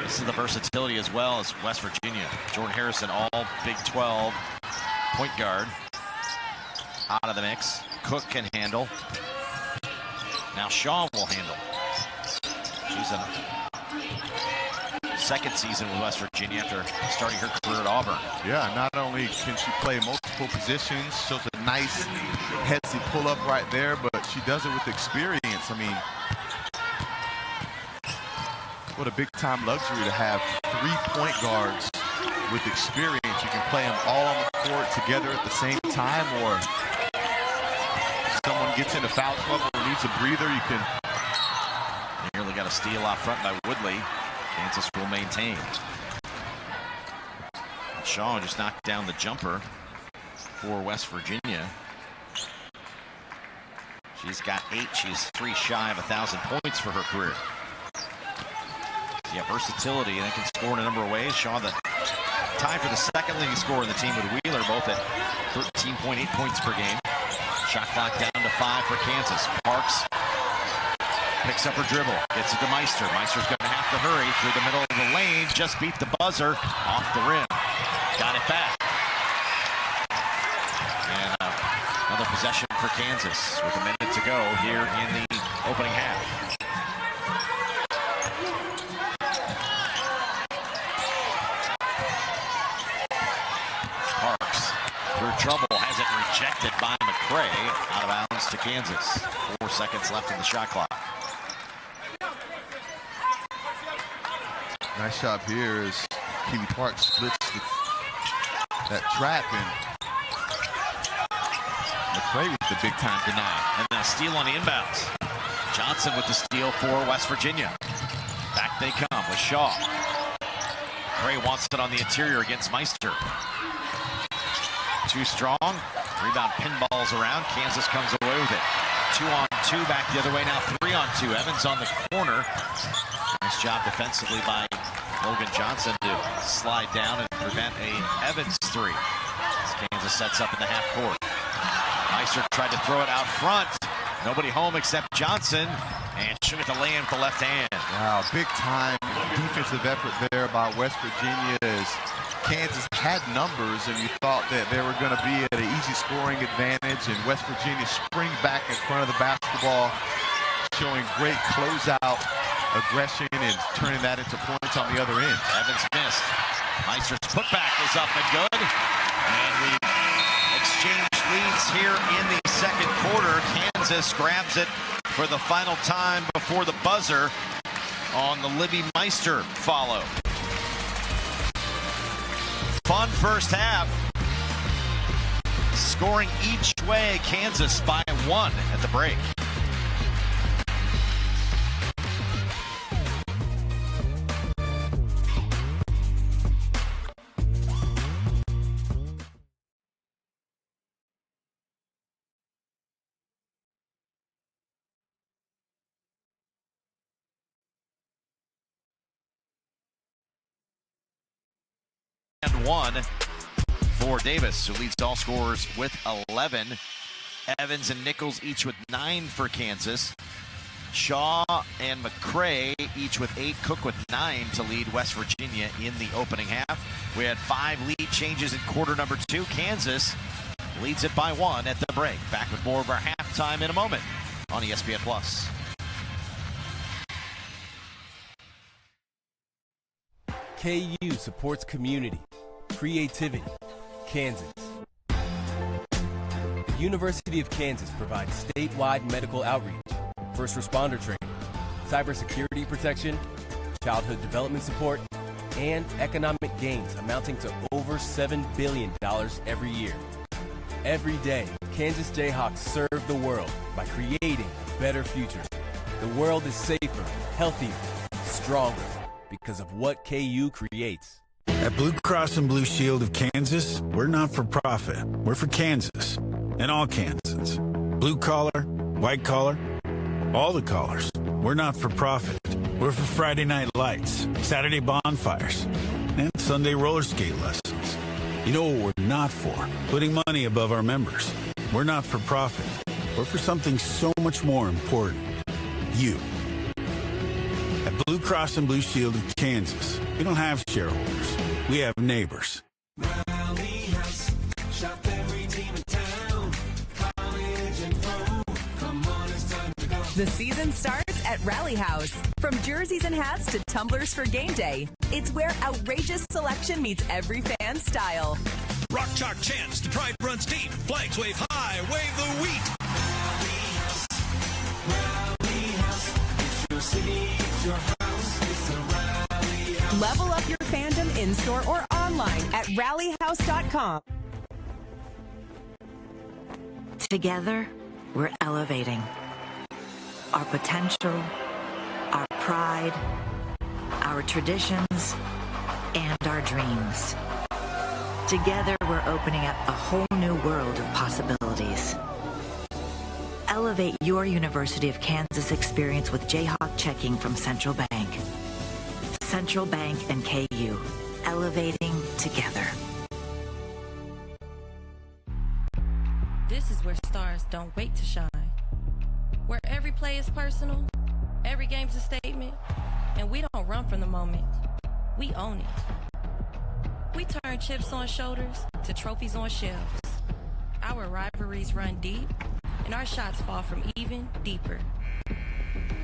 This is the versatility as well as West Virginia. Jordan Harrison, all Big 12 point guard, out of the mix. Cook can handle. Now Shaw will handle. She's in second season with West Virginia after starting her career at Auburn. Yeah, not only can she play multiple positions, shows a nice headsy pull up right there, but she does it with experience. I mean, what a big time luxury to have 3 point guards with experience. You can play them all on the court together at the same time, or if someone gets into foul trouble or needs a breather, you can. Nearly got a steal out front by Woodley. Kansas will maintain. Shaw just knocked down the jumper for West Virginia. She's got 8. She's 3 shy of 1,000 points for her career. Yeah, versatility, and they can score in a number of ways. Shaw, the tie for the second leading scorer in the team with Wheeler, both at 13.8 points per game. Shot clock down to 5 for Kansas. Parks picks up her dribble, gets it to Meister. Meister's going to have to hurry through the middle of the lane. Just beat the buzzer off the rim. Got it back. And another possession for Kansas with a minute to go here in the opening half. Parks through trouble, has it rejected by McCray. Out of bounds to Kansas. 4 seconds left in the shot clock. Nice shot here as Kiwi Park splits that trap, and McCray with the big time deny. And then a steal on the inbounds. Johnson with the steal for West Virginia. Back they come with Shaw. McCray wants it on the interior against Meister. Too strong. Rebound pinballs around. Kansas comes away with it. 2-on-2 back the other way now. 3-on-2. Evans on the corner. Nice job defensively by Logan Johnson to slide down and prevent a Evans 3. As Kansas sets up in the half court. Meister tried to throw it out front. Nobody home except Johnson. And should get the lay-in with the left hand. Wow, big time defensive effort there by West Virginia as Kansas had numbers and you thought that they were going to be at an easy scoring advantage, and West Virginia spring back in front of the basketball, showing great closeout aggression and turning that into points on the other end. Evans missed. Meister's putback is up and good. And we exchange leads here in the second quarter. Kansas grabs it for the final time before the buzzer on the Lilly Meister follow. Fun first half. Scoring each way, Kansas by 1 at the break. And 1 for Davis, who leads all scorers with 11. Evans and Nichols each with 9 for Kansas. Shaw and McCray each with 8. Cook with 9 to lead West Virginia in the opening half. We had 5 lead changes in quarter number 2. Kansas leads it by 1 at the break. Back with more of our halftime in a moment on ESPN+. KU supports community, creativity, Kansas. University of Kansas provides statewide medical outreach, first responder training, cybersecurity protection, childhood development support, and economic gains amounting to over $7 billion every year. Every day, Kansas Jayhawks serve the world by creating a better future. The world is safer, healthier, stronger because of what KU creates. At Blue Cross and Blue Shield of Kansas, we're not for profit. We're for Kansas and all Kansans. Blue collar, white collar, all the collars. We're not for profit. We're for Friday night lights, Saturday bonfires, and Sunday roller skate lessons. You know what we're not for? Putting money above our members. We're not for profit. We're for something so much more important. You. At Blue Cross and Blue Shield of Kansas, we don't have shareholders. We have neighbors. Rally House, shop every team in town. College and pro, come on, it's time to go. The season starts at Rally House. From jerseys and hats to tumblers for game day, it's where outrageous selection meets every fan's style. Rock Chalk chants, the pride runs deep. Flags wave high, wave the wheat. Rally House, it's your city, it's your house, it's the Rally House. Level up your fandom in-store or online at rallyhouse.com. Together, we're elevating our potential, our pride, our traditions, and our dreams. Together, we're opening up a whole new world of possibilities. Elevate your University of Kansas experience with Jayhawk checking from Central Bank. Central Bank and KU, elevating together. This is where stars don't wait to shine. Where every play is personal, every game's a statement, and we don't run from the moment. We own it. We turn chips on shoulders to trophies on shelves. Our rivalries run deep, and our shots fall from even deeper.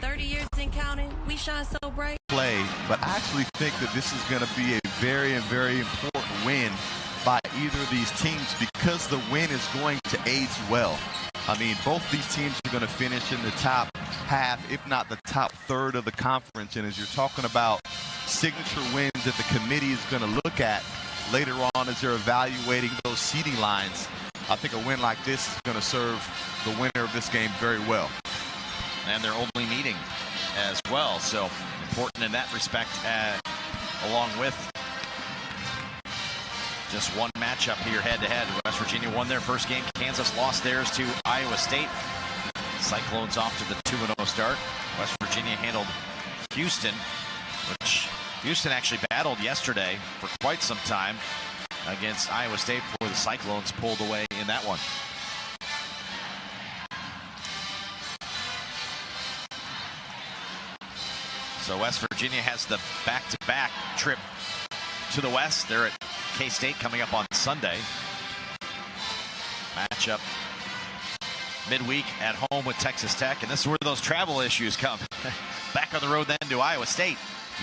30 years and counting, we shine so bright. Play, but I actually think that this is going to be a very important win by either of these teams because the win is going to age well. I mean, both these teams are going to finish in the top half, if not the top third of the conference. And as you're talking about signature wins that the committee is going to look at later on as they're evaluating those seeding lines, I think a win like this is going to serve the winner of this game very well. And they're only meeting as well, so important in that respect, along with just one matchup here head-to-head. West Virginia won their first game. Kansas lost theirs to Iowa State. Cyclones off to the 2-0 start. West Virginia handled Houston, which Houston actually battled yesterday for quite some time against Iowa State before the Cyclones pulled away in that one. So West Virginia has the back-to-back trip to the West. They're at K-State coming up on Sunday. Matchup midweek at home with Texas Tech, and this is where those travel issues come. Back on the road then to Iowa State.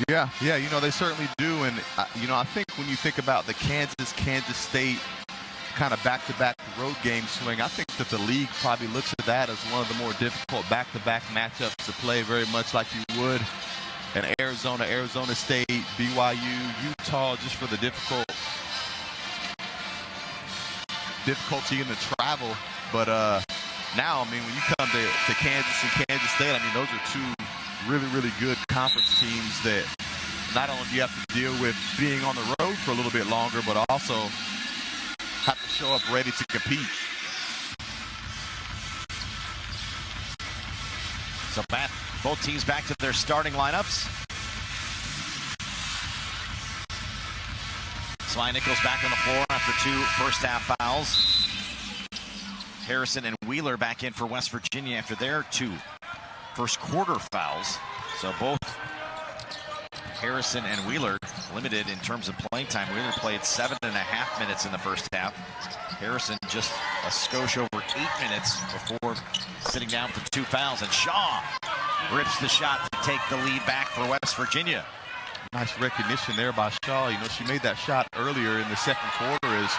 Yeah, you know, they certainly do. And, you know, I think when you think about the Kansas State kind of back-to-back road game swing, I think that the league probably looks at that as one of the more difficult back-to-back matchups to play, very much like you would in Arizona, Arizona State, BYU, Utah, just for the difficulty in the travel. But now, I mean, when you come to Kansas and Kansas State, I mean, those are two really good conference teams that not only do you have to deal with being on the road for a little bit longer, but also have to show up ready to compete. So Matt, both teams back to their starting lineups. Sly Nichols back on the floor after two first-half fouls. Harrison and Wheeler back in for West Virginia after their two first-quarter fouls. So both Harrison and Wheeler limited in terms of playing time. Wheeler played 7.5 minutes in the first half. Harrison just a skosh over 8 minutes before sitting down for two fouls. And Shaw rips the shot to take the lead back for West Virginia. Nice recognition there by Shaw. You know, she made that shot earlier in the second quarter as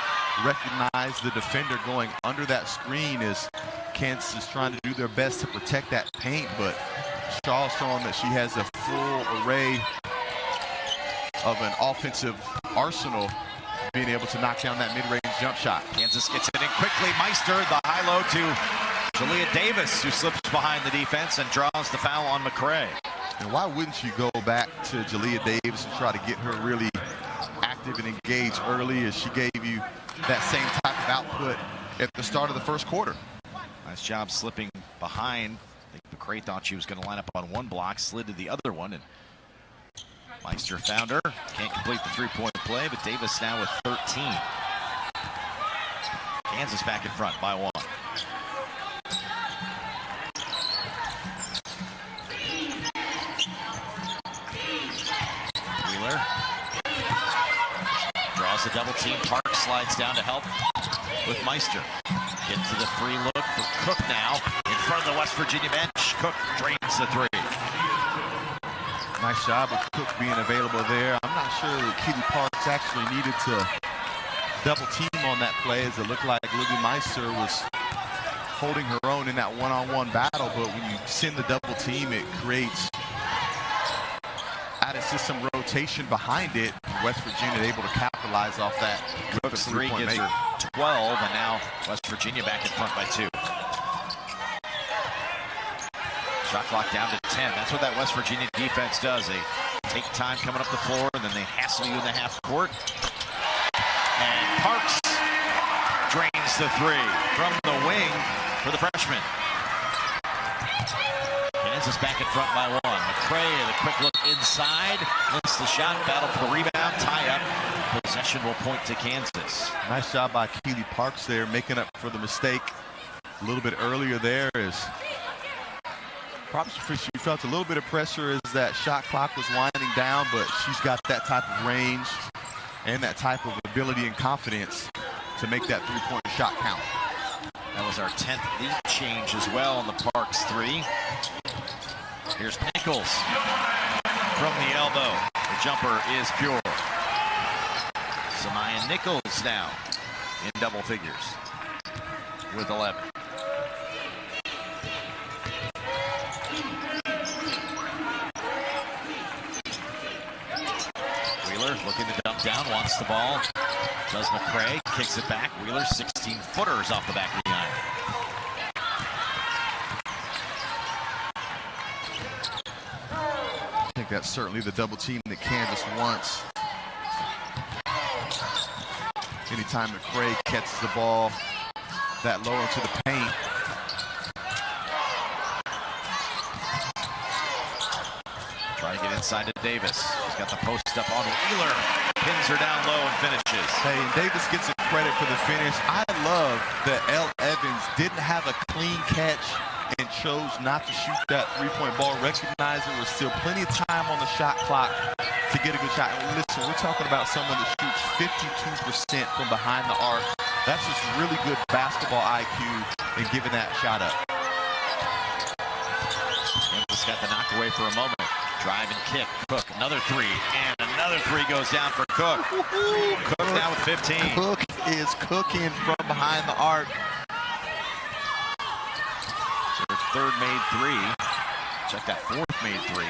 recognize the defender going under that screen as Kansas is trying to do their best to protect that paint, but Shaw's showing that she has a full array of an offensive arsenal, being able to knock down that mid-range jump shot. Kansas gets it in quickly. Meister, the high-low to Jalea Davis, who slips behind the defense and draws the foul on McCray. And why wouldn't you go back to Jalea Davis and try to get her really active and engaged early, as she gave you that same type of output at the start of the first quarter? Nice job slipping behind. I think McCray thought she was going to line up on one block, slid to the other one, and Meister found her. Can't complete the three-point play, but Davis now with 13. Kansas back in front by 1. Wheeler draws a double team. Park slides down to help with Meister. Get to the free look for Cook now in front of the West Virginia bench. Cook drains the three. Nice job of Cook being available there. I'm not sure that Keely Parks actually needed to double team on that play, as it looked like Lilly Meister was holding her own in that one-on-one battle, but when you send the double team, it creates added system rotation behind it. West Virginia able to capitalize off that. Cook's three gives her 12, and now West Virginia back in front by 2. Shot clock down to 10. That's what that West Virginia defense does. They take time coming up the floor, and then they hassle you in the half court. And Parks drains the three from the wing for the freshman. Kansas back in front by 1. McCray, the quick look inside. Missed the shot. Battle for the rebound. Tie up. Possession will point to Kansas. Nice job by Keely Parks there, making up for the mistake a little bit earlier there. Probably she felt a little bit of pressure as that shot clock was winding down, but she's got that type of range and that type of ability and confidence to make that three-point shot count. That was our 10th lead change as well on the Parks three. Here's Nichols from the elbow. The jumper is pure. Samaya Nichols now in double figures with 11. Wheeler looking to dump down, wants the ball. Does McCray, kicks it back. Wheeler 16-footers off the back of the iron. I think that's certainly the double team that Kansas wants. Anytime McCray catches the ball that low into the paint, trying to get inside to Davis. She's got the post up on Wheeler. Pins her down low and finishes. Hey, and Davis gets a credit for the finish. I love that Elle Evans didn't have a clean catch and chose not to shoot that three-point ball. Recognize there was still plenty of time on the shot clock to get a good shot. And listen, we're talking about someone that shoots 52% from behind the arc. That's just really good basketball IQ in giving that shot up. Just got the knock away for a moment. Drive and kick. Cook, another three. And another three goes down for Cook. Cook now with 15. Cook is cooking from behind the arc. So her third made three. Check that fourth made three.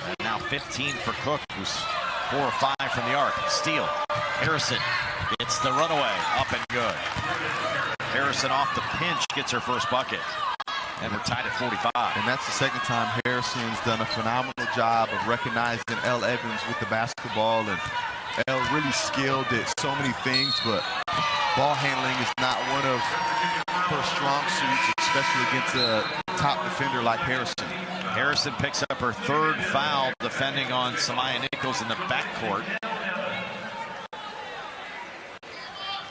And now 15 for Cook, who's 4 or 5 from the arc. Steal. Harrison gets the runaway. Up and good. Harrison off the pinch gets her first bucket. And we're tied at 45. And that's the second time Harrison's done a phenomenal job of recognizing Elle Evans with the basketball. And Elle really skilled at so many things, but ball handling is not one of her strong suits, especially against a top defender like Harrison. Harrison picks up her third foul defending on Samaya Nichols in the backcourt.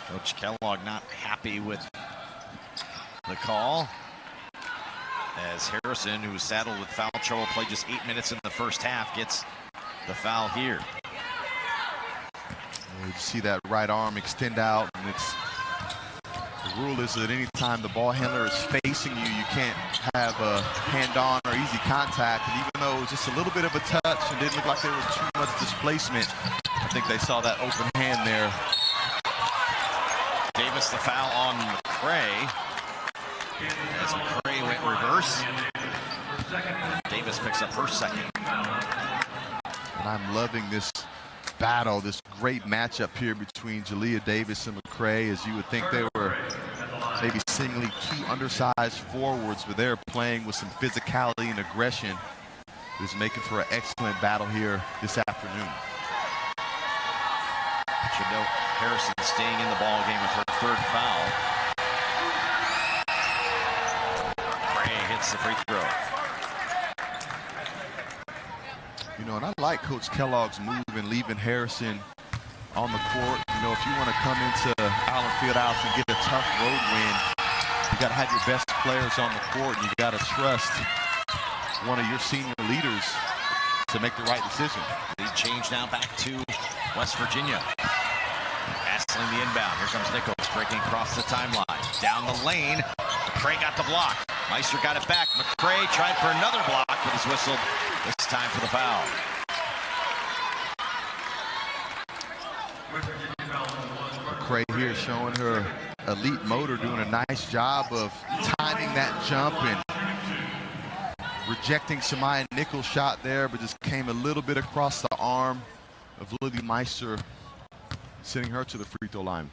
Coach Kellogg not happy with the call, as Harrison, who was saddled with foul trouble, played just 8 minutes in the first half, gets the foul here. You see that right arm extend out, and the rule is that any time the ball handler is facing you, you can't have a hand-on or easy contact. And even though it was just a little bit of a touch and didn't look like there was too much displacement, I think they saw that open hand there. Davis the foul on McCray. As McCray went reverse. Davis picks up her second. And I'm loving this battle, this great matchup here between Jalea Davis and McCray, as you would think they were maybe singly two undersized forwards, but they're playing with some physicality and aggression. It's making for an excellent battle here this afternoon. Should note Harrison staying in the ball game with her third foul. McCray hits the free throw. You know, and I like Coach Kellogg's move in leaving Harrison on the court. You know, if you want to come into Allen Fieldhouse and get a tough road win, you got to have your best players on the court, and you got to trust one of your senior leaders to make the right decision. Lead change now back to West Virginia. Hassling the inbound. Here comes Nichols breaking across the timeline. Down the lane. McCray got the block. Meister got it back. McCray tried for another block, but is whistled. This time for the foul. McCray here showing her elite motor, doing a nice job of timing that jump and rejecting Samaya Nichols' shot there, but just came a little bit across the arm of Lilly Meister, sending her to the free throw line.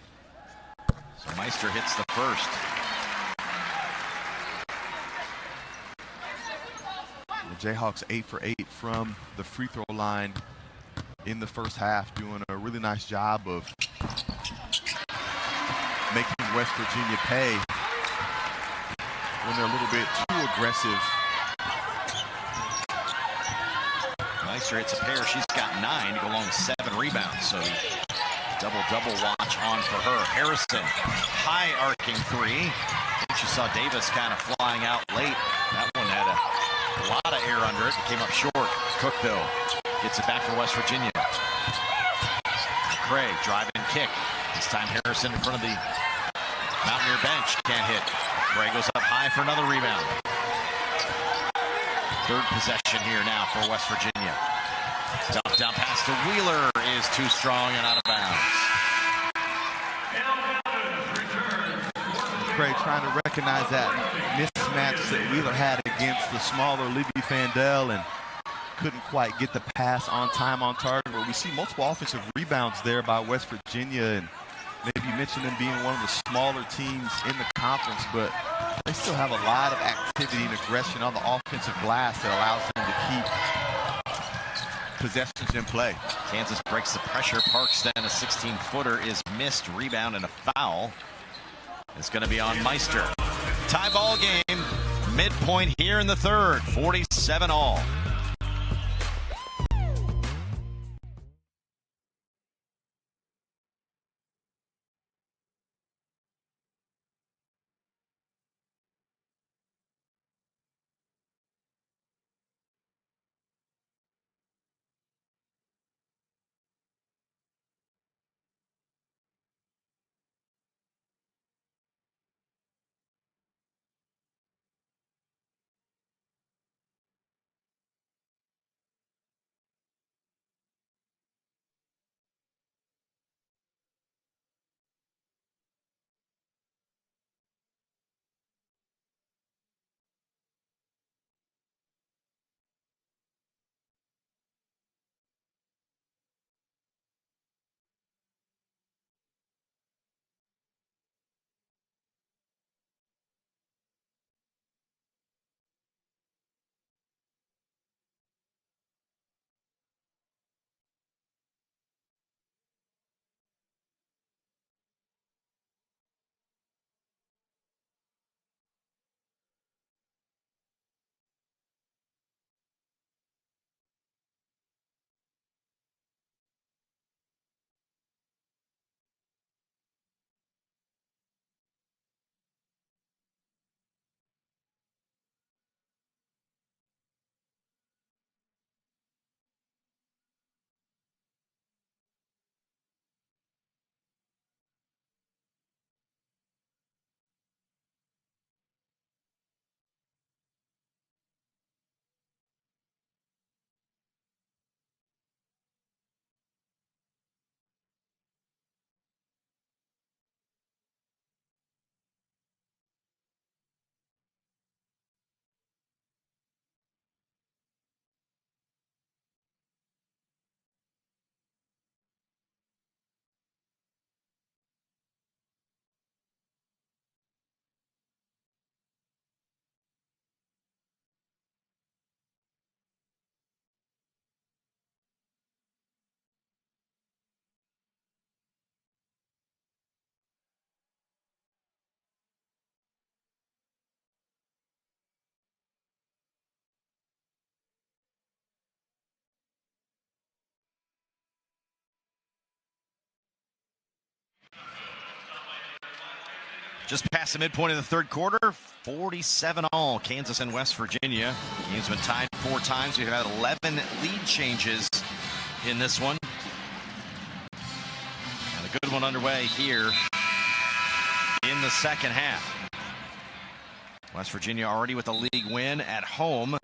So Meister hits the first. The Jayhawks 8 for 8 from the free throw line in the first half, doing a really nice job of making West Virginia pay when they're a little bit too aggressive. Meister hits a pair. She's got 9 to go along with 7 rebounds. So double-double watch on for her. Harrison, high arcing three. I think she saw Davis kind of flying out late. That one had a lot of air under it. It came up short. Cook, though, gets it back for West Virginia. McCray, drive and kick. This time Harrison in front of the Mountaineer bench. Can't hit. McCray goes up high for another rebound. Third possession here now for West Virginia. Dump down pass to Wheeler is too strong and out of bounds. McCray trying to recognize that mismatch that Wheeler had against the smaller Libby Fandel and couldn't quite get the pass on time, on target. But we see multiple offensive rebounds there by West Virginia, and maybe you mentioned them being one of the smaller teams in the conference, but they still have a lot of activity and aggression on the offensive glass that allows them to keep possessions in play. Kansas breaks the pressure. Parks then a 16-footer is missed. Rebound and a foul. It's going to be on Meister. Tie ball game. Midpoint here in the third. 47 all. Just past the midpoint of the third quarter, 47-all, Kansas and West Virginia. Game's been tied 4 times. We've had 11 lead changes in this one. And a good one underway here in the second half. West Virginia already with a league win at home.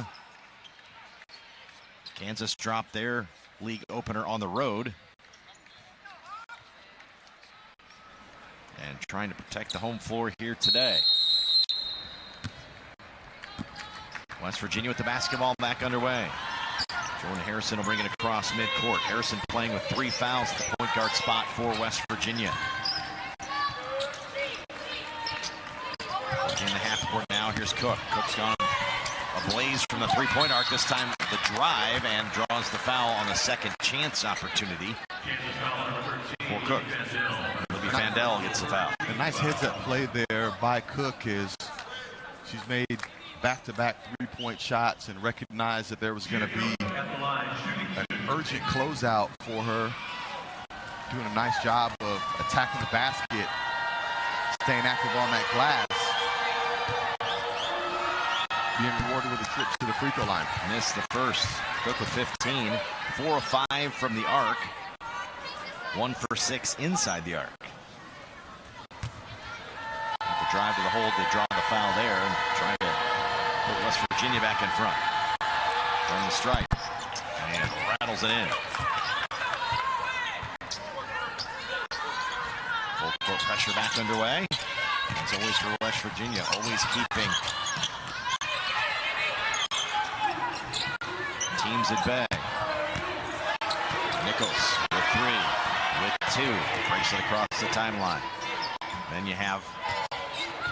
Kansas dropped their league opener on the road. And trying to protect the home floor here today. West Virginia with the basketball back underway. Jordan Harrison will bring it across midcourt. Harrison playing with 3 fouls at the point guard spot for West Virginia. In the half court now, here's Cook. Cook's gone ablaze from the three-point arc. This time the drive and draws the foul on the second chance opportunity for Cook. Libby Fandel gets the foul. A nice heads-up play there by Cook is she's made back-to-back three-point shots and recognized that there was going to be an urgent closeout for her. Doing a nice job of attacking the basket, staying active on that glass. Being rewarded with a trip to the free throw line. Missed the first. Cook with 15. 4 of 5 from the arc. 1 for 6 inside the arc. The drive to the hole to draw the foul there and trying to put West Virginia back in front. From the strike. And rattles it in. Full court pressure back underway. As always for West Virginia, always keeping teams at bay. Nichols with 3, with 2, breaks it across the timeline. Then you have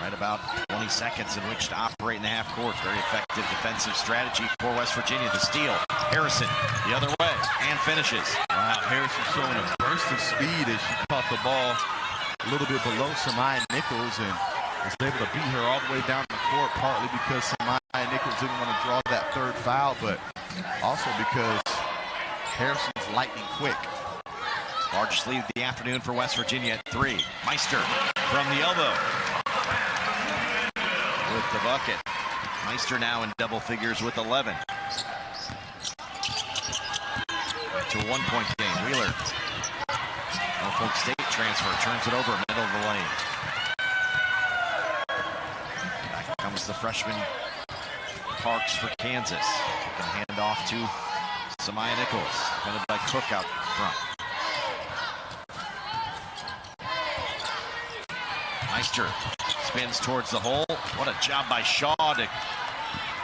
right about 20 seconds in which to operate in the half court. Very effective defensive strategy for West Virginia. The steal. Harrison the other way and finishes. Wow, Harrison showing a burst of speed as she caught the ball a little bit below Samaya Nichols and was able to beat her all the way down the court, partly because Samaya Nichols didn't want to draw that third foul, but also because Harrison's lightning quick. Largest lead of the afternoon for West Virginia at 3. Meister from the elbow with the bucket. Meister now in double figures with 11. Back to a 1-point game. Wheeler, Norfolk State transfer, turns it over middle of the lane. Back comes the freshman Parks for Kansas. Taking a hand off to Samaya Nichols, defended by Cook out front. Meister spins towards the hole. What a job by Shaw to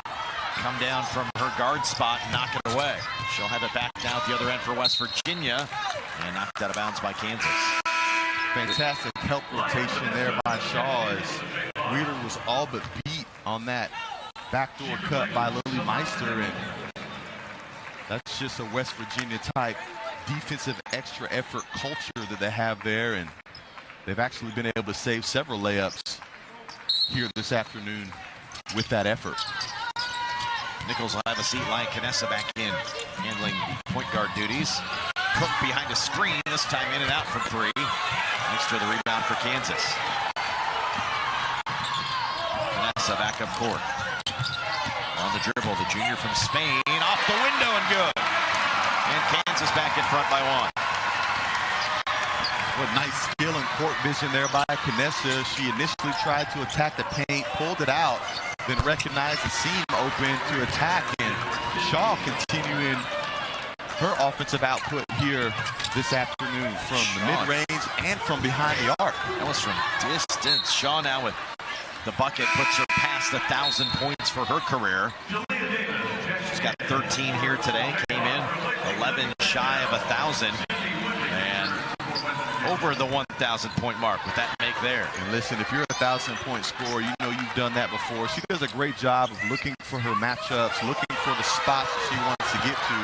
come down from her guard spot and knock it away. She'll have it back now at the other end for West Virginia and knocked out of bounds by Kansas. Fantastic help rotation there by Shaw as Wheeler was all but beat on that backdoor cut by Lilly Meister, and that's just a West Virginia type defensive extra effort culture that they have there, and they've actually been able to save several layups here this afternoon with that effort. Nichols will have a seat like Canessa back in, handling point guard duties. Cook behind a screen, this time in and out from 3. Meister the rebound for Kansas. Canessa back up court. On the dribble, the junior from Spain, off the window and good. And Kansas back in front by 1. What nice skill and court vision there by Canessa. She initially tried to attack the paint, pulled it out, then recognized the seam open to attack, and Shaw continuing her offensive output here this afternoon from the mid-range and from behind the arc. That was from distance. Shaw now with the bucket puts her past 1,000 points for her career. She's got 13 here today. Came in 11 shy of 1,000 and over the 1,000 point mark with that make there. And listen, if you're a 1,000-point scorer, you know you've done that before. She does a great job of looking for her matchups, looking for the spots that she wants to get to,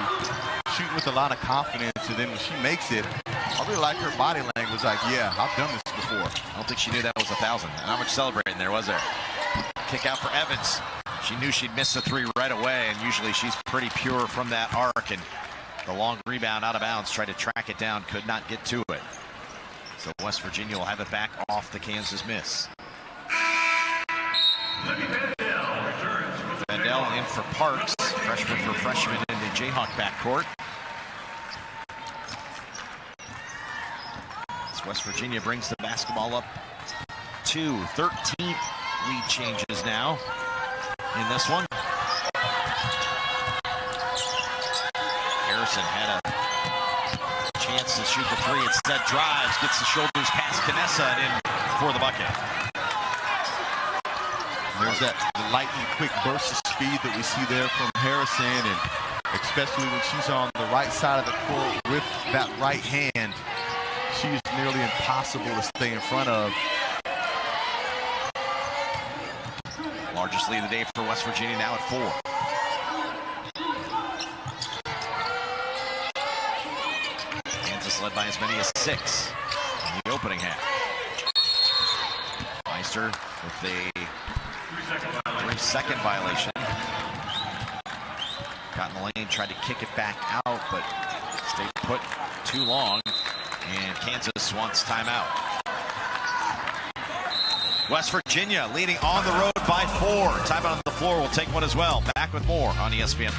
shooting with a lot of confidence, and then when she makes it, I really like her body language. Like, yeah, I've done this before. I don't think she knew that was 1,000. Not much celebrating there, was there? Kick out for Evans. She knew she'd miss the 3 right away, and usually she's pretty pure from that arc, and the long rebound out of bounds, tried to track it down, could not get to it. So West Virginia will have it back off the Kansas miss. Vandell in for Parks, freshman for freshman in the Jayhawk backcourt. As West Virginia brings the basketball up to 13 lead changes now in this one. Harrison had a chance to shoot the three, instead drives, gets the shoulders past Canessa and in for the bucket. There's that lightning quick burst of speed that we see there from Harrison, and especially when she's on the right side of the court with that right hand, she is nearly impossible to stay in front of. Largest lead of the day for West Virginia now at 4. Kansas led by as many as 6 in the opening half. Meister with a 3-second violation. Got in the lane, tried to kick it back out, but stayed put too long, and Kansas wants timeout. West Virginia leading on the road by 4. Timeout on the floor. We'll take one as well. Back with more on ESPN+.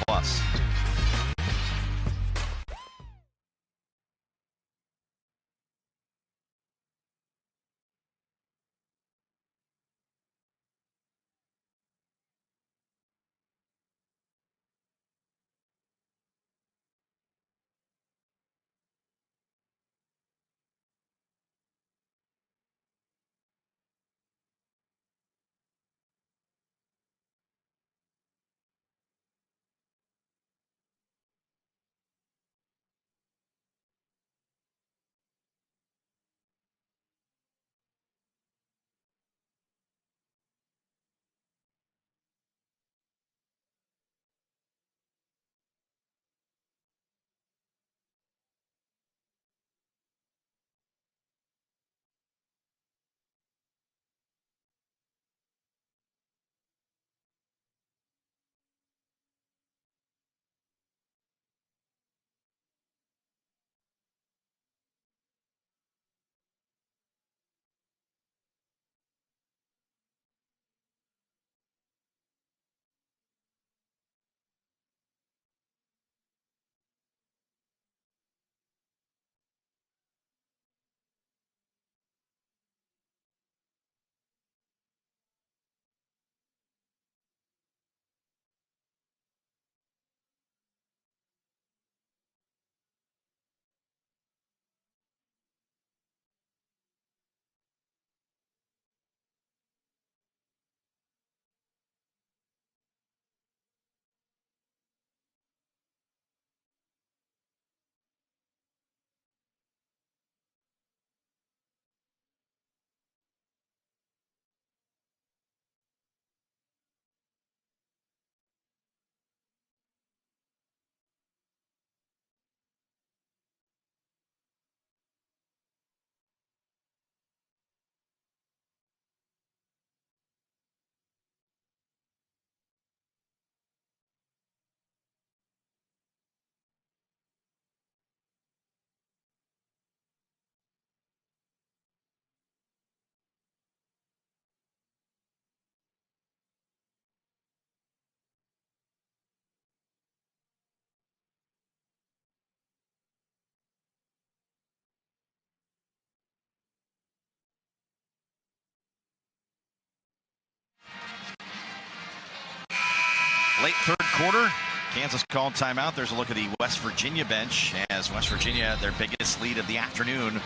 Late third quarter, Kansas called timeout. There's a look at the West Virginia bench as West Virginia, their biggest lead of the afternoon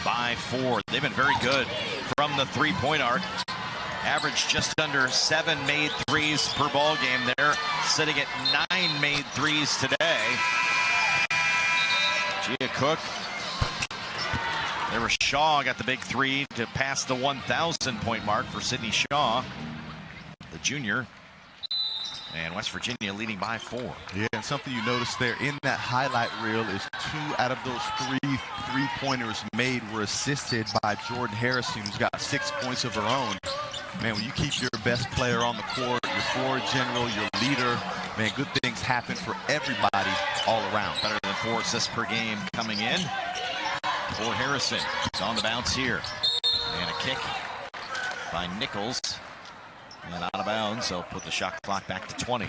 by 4. They've been very good from the three-point arc. Average just under 7 made threes per ball game. They're sitting at 9 made threes today. Gia Cook. There was Shaw got the big 3 to pass the 1,000-point mark for Sydney Shaw, the junior. And West Virginia leading by 4. Yeah, and something you notice there in that highlight reel is 2 out of those 3 three-pointers made were assisted by Jordan Harrison, who's got 6 points of her own. Man, when you keep your best player on the court, your floor general, your leader, man, good things happen for everybody all around. Better than 4 assists per game coming in for Harrison. He's on the bounce here. And a kick by Nichols. And out of bounds, so put the shot clock back to 20.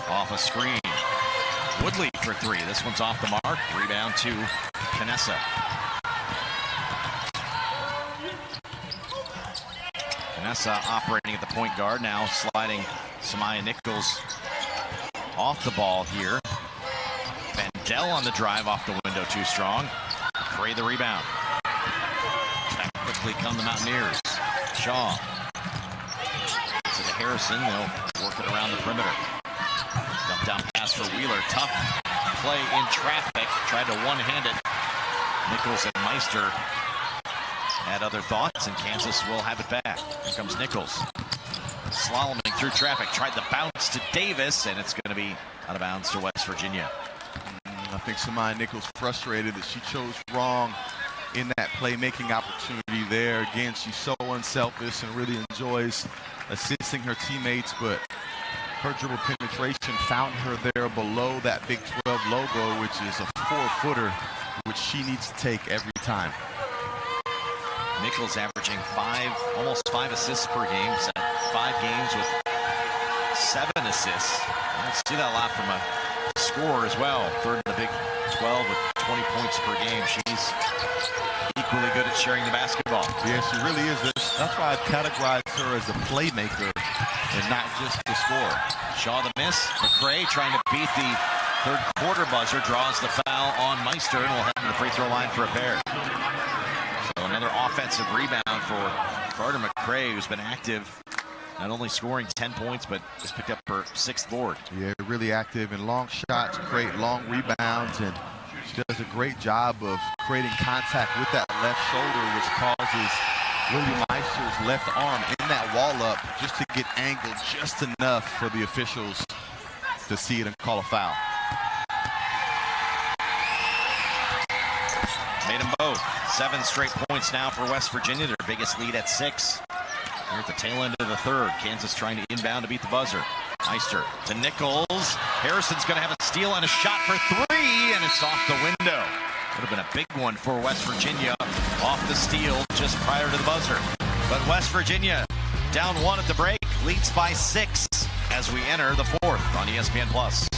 Off a screen. Woodley for three. This one's off the mark. Rebound to Canessa. Canessa operating at the point guard, now sliding Samaya Nichols off the ball here. Bendel on the drive off the window, too strong. Gray the rebound. Back quickly come the Mountaineers. Shaw to the Harrison. They'll work it around the perimeter. Dump down pass for Wheeler. Tough play in traffic. Tried to one-hand it. Nichols and Meister had other thoughts, and Kansas will have it back. Here comes Nichols. Slaloming through traffic. Tried the bounce to Davis, and it's going to be out of bounds to West Virginia. I think Samaya Nichols frustrated that she chose wrong in that playmaking opportunity there. Again, she's so unselfish and really enjoys assisting her teammates, but her dribble penetration found her there below that Big 12 logo, which is a 4-footer, which she needs to take every time. Nichols averaging almost five assists per game. 5 games with 7 assists. I don't see that a lot from a scorer as well. Third in the Big 12 with 20 points per game. She's equally good at sharing the basketball. Yeah, she really is. That's why I've categorized her as a playmaker and not just a scorer. Shaw the miss. McCray trying to beat the third quarter buzzer. Draws the foul on Meister and will head to the free throw line for a pair. So another offensive rebound for Carter McCray, who's been active, not only scoring 10 points, but just picked up her 6th board. Yeah, really active in long shots, great long rebounds, and she does a great job of creating contact with that left shoulder, which causes Lilly Meister's left arm in that wall up just to get angled just enough for the officials to see it and call a foul. Made them both. 7 straight points now for West Virginia, their biggest lead at 6. We're at the tail end of the third. Kansas trying to inbound to beat the buzzer. Meister to Nichols. Harrison's going to have a steal and a shot for 3, and it's off the window. Would have been a big one for West Virginia off the steal just prior to the buzzer. But West Virginia down 1 at the break, leads by 6 as we enter the 4th on ESPN+.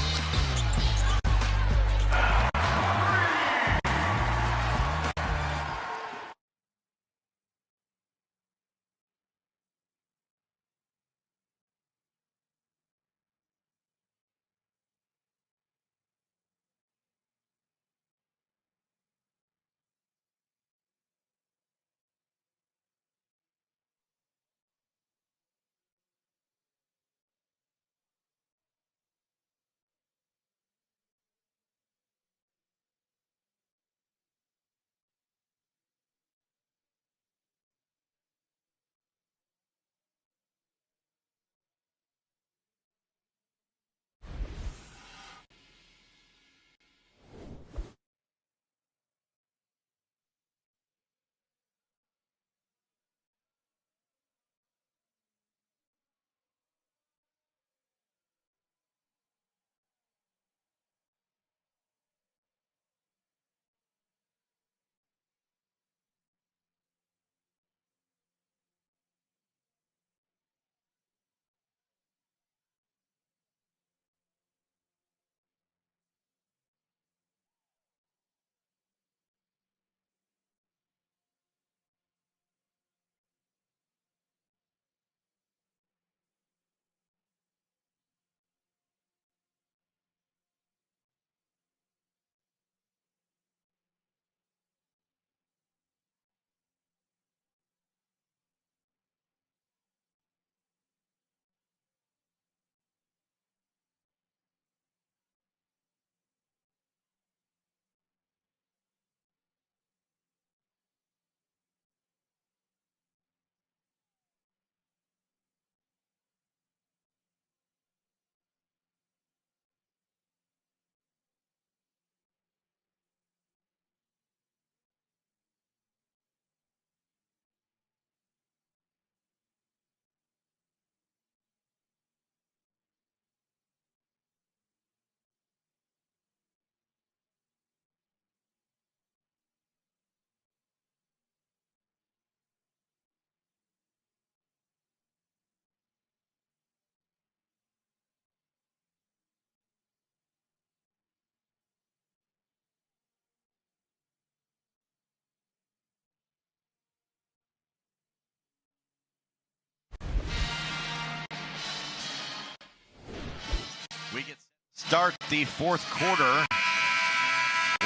We get start the fourth quarter.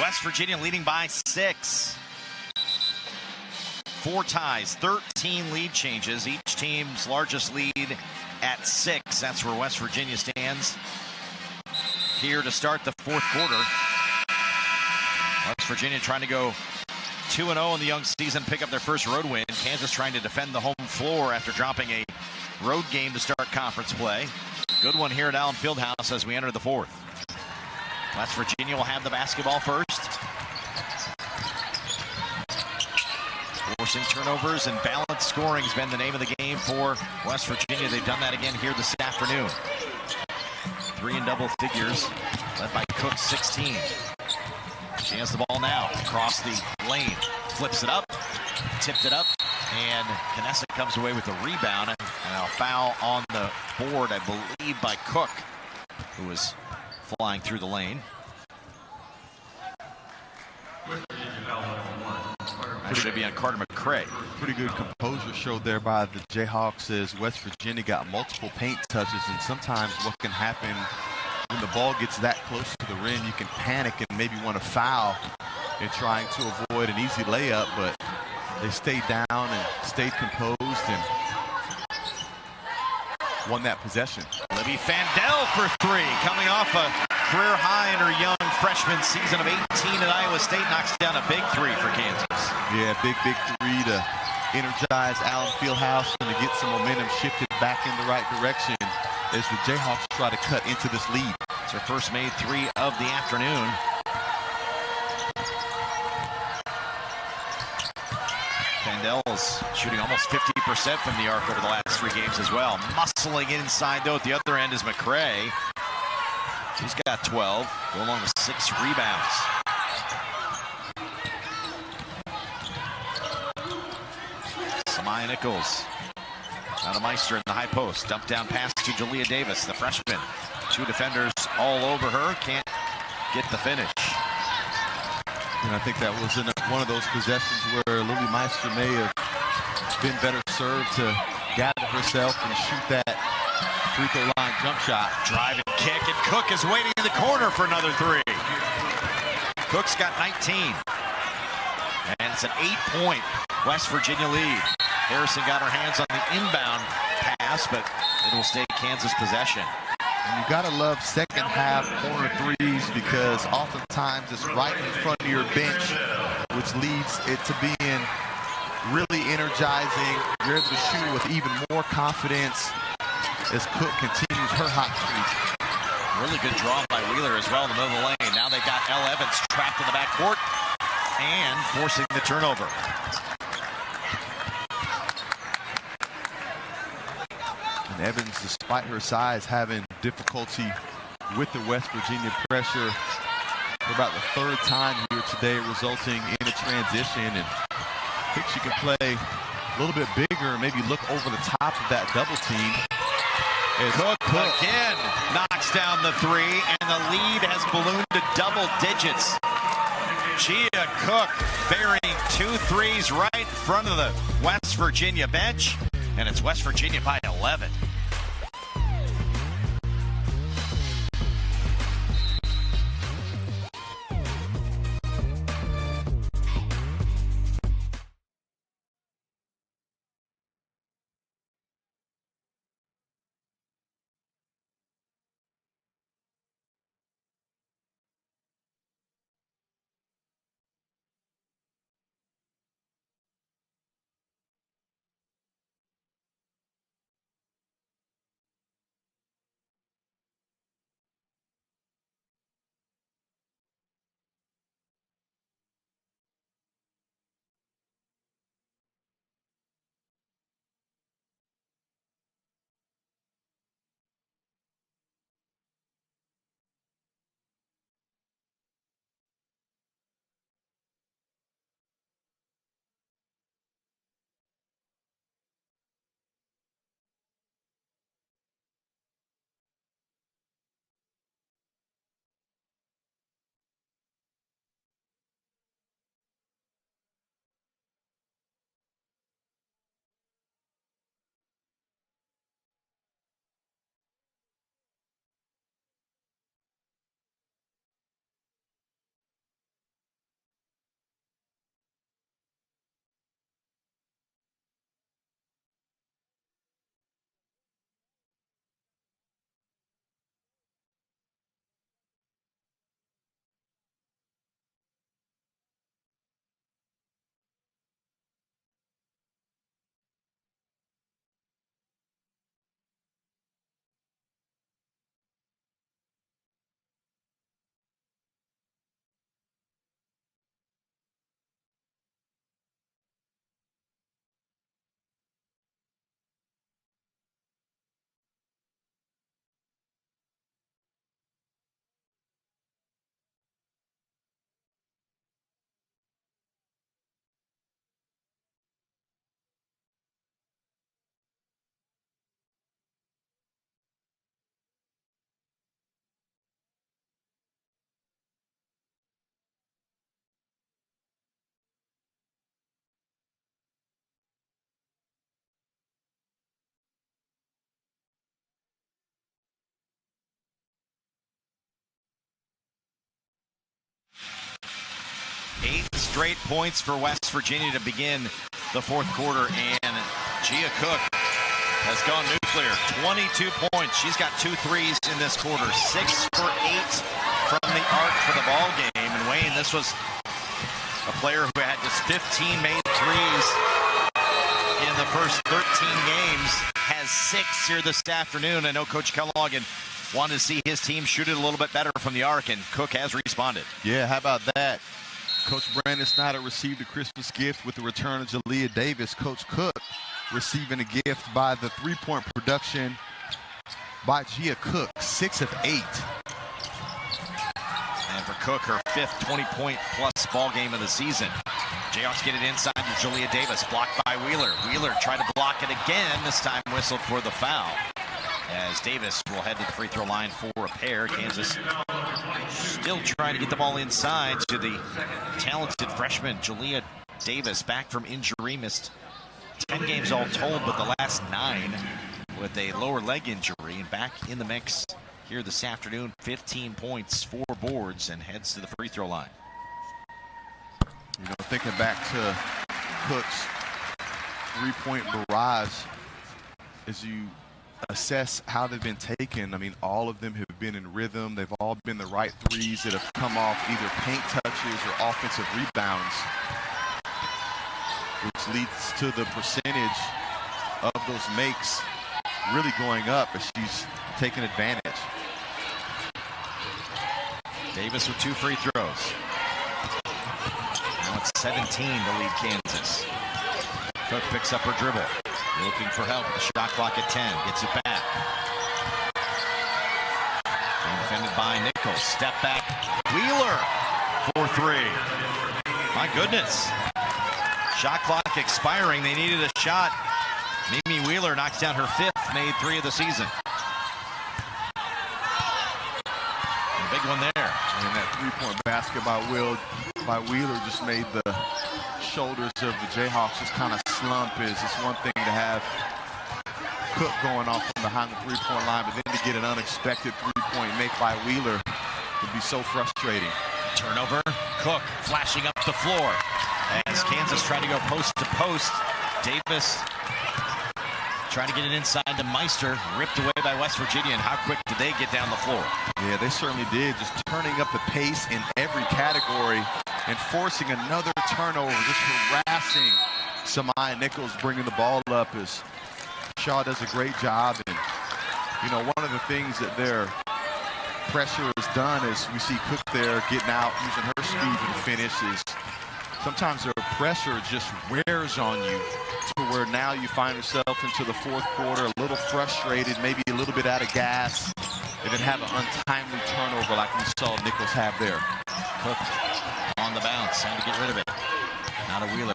West Virginia leading by 6. 4 ties, 13 lead changes. Each team's largest lead at 6. That's where West Virginia stands here to start the fourth quarter. West Virginia trying to go 2-0 in the young season, pick up their first road win. Kansas trying to defend the home floor after dropping a road game to start conference play. Good one here at Allen Fieldhouse as we enter the fourth. West Virginia will have the basketball first. Forcing turnovers and balanced scoring has been the name of the game for West Virginia. They've done that again here this afternoon. 3 in double figures, led by Cook, 16. She has the ball now across the lane. Flips it up, tipped it up, and Knesset comes away with a rebound. And a foul on the board, I believe, by Cook, who was flying through the lane. That should be on Carter McCray. Pretty good composure showed there by the Jayhawks as West Virginia got multiple paint touches, and sometimes what can happen when the ball gets that close to the rim, you can panic and maybe want to foul in trying to avoid an easy layup, but they stayed down and stayed composed and won that possession. Libby Fandel for 3, coming off a career high in her young freshman season of 18 at Iowa State, knocks down a big 3 for Kansas. Yeah, big 3 to energize Allen Fieldhouse and to get some momentum shifted back in the right direction as the Jayhawks try to cut into this lead. It's her first made 3 of the afternoon. Fandel's shooting almost 50% from the arc over the last 3 games as well. Muscling inside, though, at the other end is McCray. She's got 12, go along with 6 rebounds. Samaya Nichols. Lilly Meister in the high post. Dump down pass to Jalea Davis, the freshman. 2 defenders all over her. Can't get the finish. And I think that was in one of those possessions where Lilly Meister may have been better served to gather herself and shoot that free throw line jump shot. Drive and kick, and Cook is waiting in the corner for another 3. Cook's got 19. And it's an 8-point West Virginia lead. Harrison got her hands on the inbound pass, but it will stay Kansas possession. And you gotta love second half corner threes because oftentimes it's right in front of your bench, which leads it to being really energizing. You're able to shoot with even more confidence as Cook continues her hot streak. Really good draw by Wheeler as well in the middle of the lane. Now they've got Elle Evans trapped in the backcourt and forcing the turnover. And Evans, despite her size, having difficulty with the West Virginia pressure for about the 3rd time here today, resulting in a transition. And I think she can play a little bit bigger, maybe look over the top of that double team. Cook again knocks down the 3, and the lead has ballooned to double digits. Gia Cook burying 2 threes right in front of the West Virginia bench, and it's West Virginia by 11. straight points for West Virginia to begin the fourth quarter, and Gia Cook has gone nuclear. 22 points. She's got 2 threes in this quarter. 6 for 8 from the arc for the ball game. And Wayne, this was a player who had just 15 made threes in the first 13 games. Has 6 here this afternoon. I know Coach Kellogg wanted to see his team shoot it a little bit better from the arc, and Cook has responded. Yeah, how about that? Coach Brandon Snyder received a Christmas gift with the return of Jalea Davis. Coach Cook receiving a gift by the three-point production by Gia Cook, 6 of 8. And for Cook, her 5th 20-point-plus ball game of the season. Jayhawks get it inside to Jalea Davis, blocked by Wheeler. Wheeler tried to block it again, this time whistled for the foul, as Davis will head to the free throw line for a pair. Kansas still trying to get the ball inside to the talented freshman Jalea Davis, back from injury, missed 10 games all told, but the last 9 with a lower leg injury, and back in the mix here this afternoon. 15 points, 4 boards, and heads to the free throw line. You know, thinking back to Cook's three-point barrage, as you assess how they've been taken, I mean, all of them have been in rhythm. They've all been the right threes that have come off either paint touches or offensive rebounds, which leads to the percentage of those makes really going up as she's taking advantage. Davis with 2 free throws. Now it's 17 to lead Kansas. Cook picks up her dribble, looking for help. The shot clock at 10, gets it back. And defended by Nichols. Step back, Wheeler for 3. My goodness. Shot clock expiring. They needed a shot. Mimi Wheeler knocks down her 5th made 3 of the season. A big one there. And that three-point basket by Wheeler just made the shoulders of the Jayhawks just kind of slump. It's one thing to have Cook going off from behind the three-point line, but then to get an unexpected three-point make by Wheeler would be so frustrating. Turnover. Cook flashing up the floor as Kansas tried to go post to post. Davis trying to get it inside to Meister, ripped away by West Virginia. And how quick did they get down the floor? Yeah, they certainly did. Just turning up the pace in every category and forcing another turnover, just harassing Samaya Nichols, bringing the ball up as Shaw does a great job. And, you know, one of the things that their pressure has done is we see Cook there getting out, using her speed to the finish. Is sometimes their pressure just wears on you to where now you find yourself into the fourth quarter a little frustrated, maybe a little bit out of gas, and then have an untimely turnover like we saw Nichols have there. Cook on the bounce, trying to get rid of it. Not a Wheeler.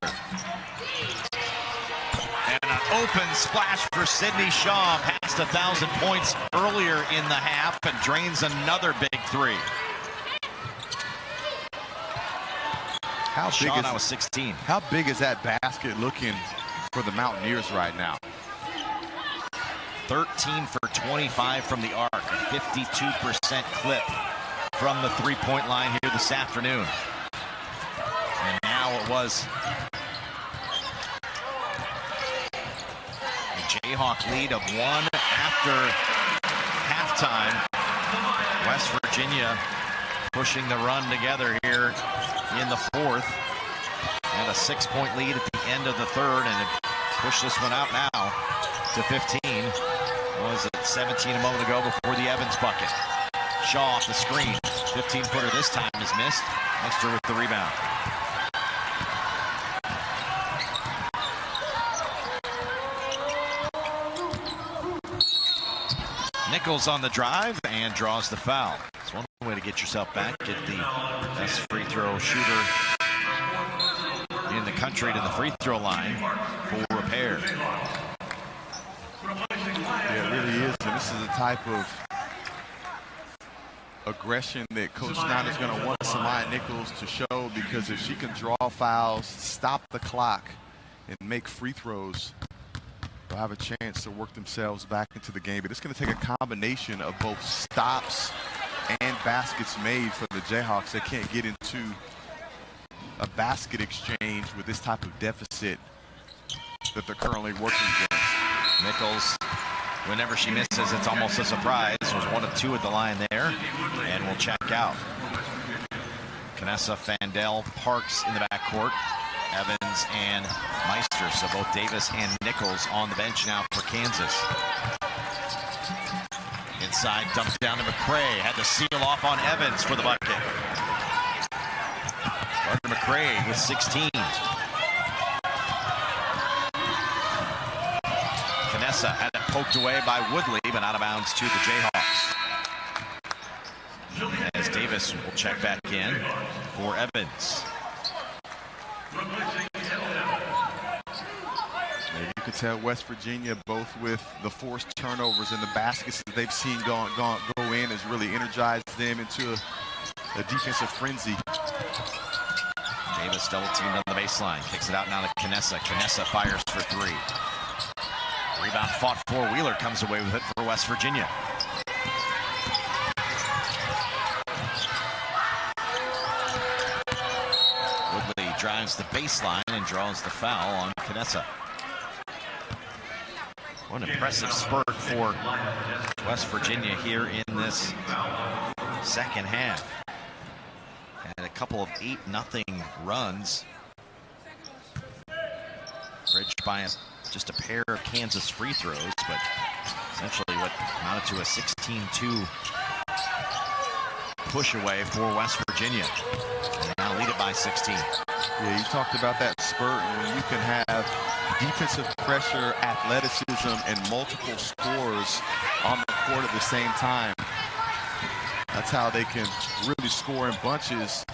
And an open splash for Sydney Shaw, past 1,000 points earlier in the half, and drains another big 3. How big Shaw is, now with 16. How big is that basket looking for the Mountaineers right now? 13 for 25 from the arc, a 52% clip from the three-point line here this afternoon. And now it was a Jayhawk lead of 1 after halftime. West Virginia pushing the run together here in the fourth. And a 6-point lead at the end of the third, and push this one out now to 15. Was it 17 a moment ago before the Evans bucket? Shaw off the screen. 15-footer this time is missed. Meister with the rebound. Nichols on the drive and draws the foul. It's one way to get yourself back. Get the best free throw shooter in the country to the free throw line for repair. Yeah, it really is. And this is the type of aggression that Coach Snyder's going to want Samaya Nichols to show, because if she can draw fouls, stop the clock, and make free throws, they'll have a chance to work themselves back into the game. But it's going to take a combination of both stops and baskets made for the Jayhawks. They can't get into a basket exchange with this type of deficit that they're currently working against. Nichols, whenever she misses, it's almost a surprise. There's 1 of 2 at the line there, and will check out. Knessa, Fandel, Parks in the backcourt. Evans and Meister. So both Davis and Nichols on the bench now for Kansas. Inside, dumps down to McCray. Had to seal off on Evans for the bucket. Gardner McCray with 16. Knessa had it poked away by Woodley, but out of bounds to the Jayhawks. As Davis will check back in for Evans. You could tell West Virginia, both with the forced turnovers and the baskets that they've seen go in, has really energized them into a defensive frenzy. Davis double teamed on the baseline, kicks it out now to Knessa. Knessa fires for 3. Rebound fought for. Wheeler comes away with it for West Virginia. Woodley drives the baseline and draws the foul on Knessa. What an impressive spurt for West Virginia here in this second half. And a couple of 8-0 runs. Bridged by just a pair of Kansas free throws, but essentially what amounted to a 16-2 push away for West Virginia. They now lead it by 16. Yeah, you talked about that spurt, and when you can have defensive pressure, athleticism, and multiple scores on the court at the same time, that's how they can really score in bunches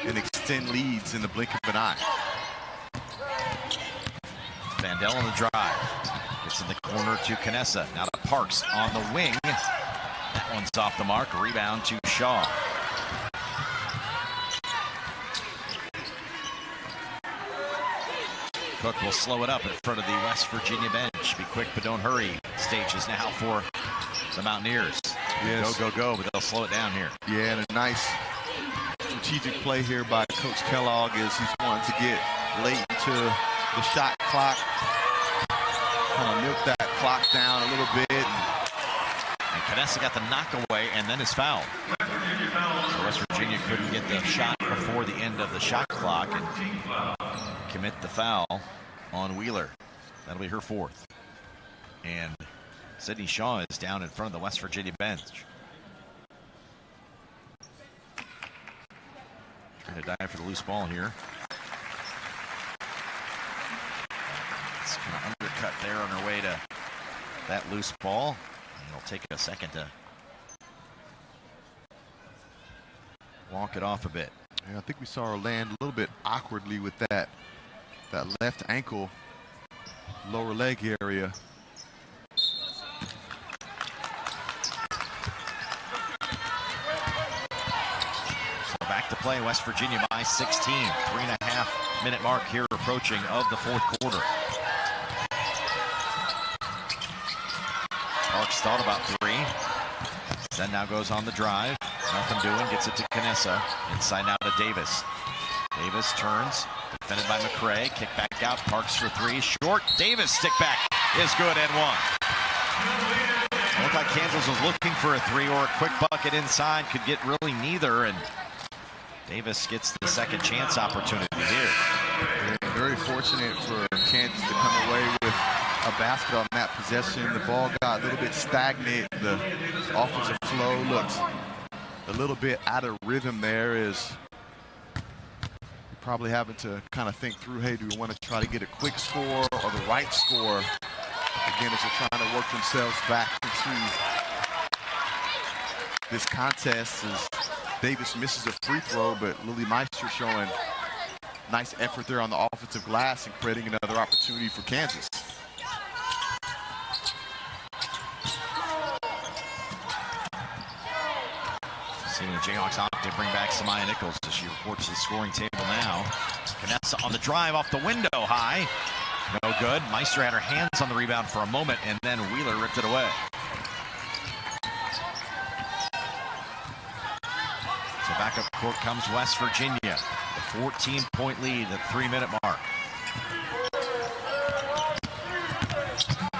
and extend leads in the blink of an eye. Vandell on the drive. Gets in the corner to Knessa. Now to Parks on the wing. That one's off the mark. Rebound to Shaw. Cook will slow it up in front of the West Virginia bench. Be quick, but don't hurry. Stage is now for the Mountaineers. Yes. Go, but they'll slow it down here. Yeah, and a nice strategic play here by Coach Kellogg is he's wanting to get late into the shot clock, kind of milk that clock down a little bit. And Knessa got the knock away and then is fouled. So West Virginia couldn't get the shot before the end of the shot clock and commit the foul on Wheeler. That'll be her 4th. And Sydney Shaw is down in front of the West Virginia bench. Trying to dive for the loose ball here. It's kind of undercut there on her way to that loose ball. And it'll take a second to walk it off a bit. Yeah, I think we saw her land a little bit awkwardly with that left ankle, lower leg area. So back to play, West Virginia by 16. 3.5-minute mark here approaching of the 4th quarter. Parks thought about 3. Then now goes on the drive. Nothing doing, gets it to Knessa. Inside now to Davis. Davis turns, defended by McCray. Kick back out, Parks for 3. Short, Davis stick back is good and 1. It looked like Kansas was looking for a 3 or a quick bucket inside. Could get really neither, and Davis gets the second chance opportunity here. Yeah, very fortunate for Kansas to come away with a basket on that possession. The ball got a little bit stagnant. The offensive flow looks a little bit out of rhythm there. Is probably having to kind of think through, hey, do we want to try to get a quick score or the right score? Again, as they're trying to work themselves back into this contest as Davis misses a free throw, but Lilly Meister showing nice effort there on the offensive glass and creating another opportunity for Kansas. Seeing the Jayhawks opt to bring back Samaya Nichols as she reports to the scoring table now. Knessa on the drive off the window high. No good. Meister had her hands on the rebound for a moment, and then Wheeler ripped it away. So back up court comes West Virginia. A 14-point lead at the 3-minute mark.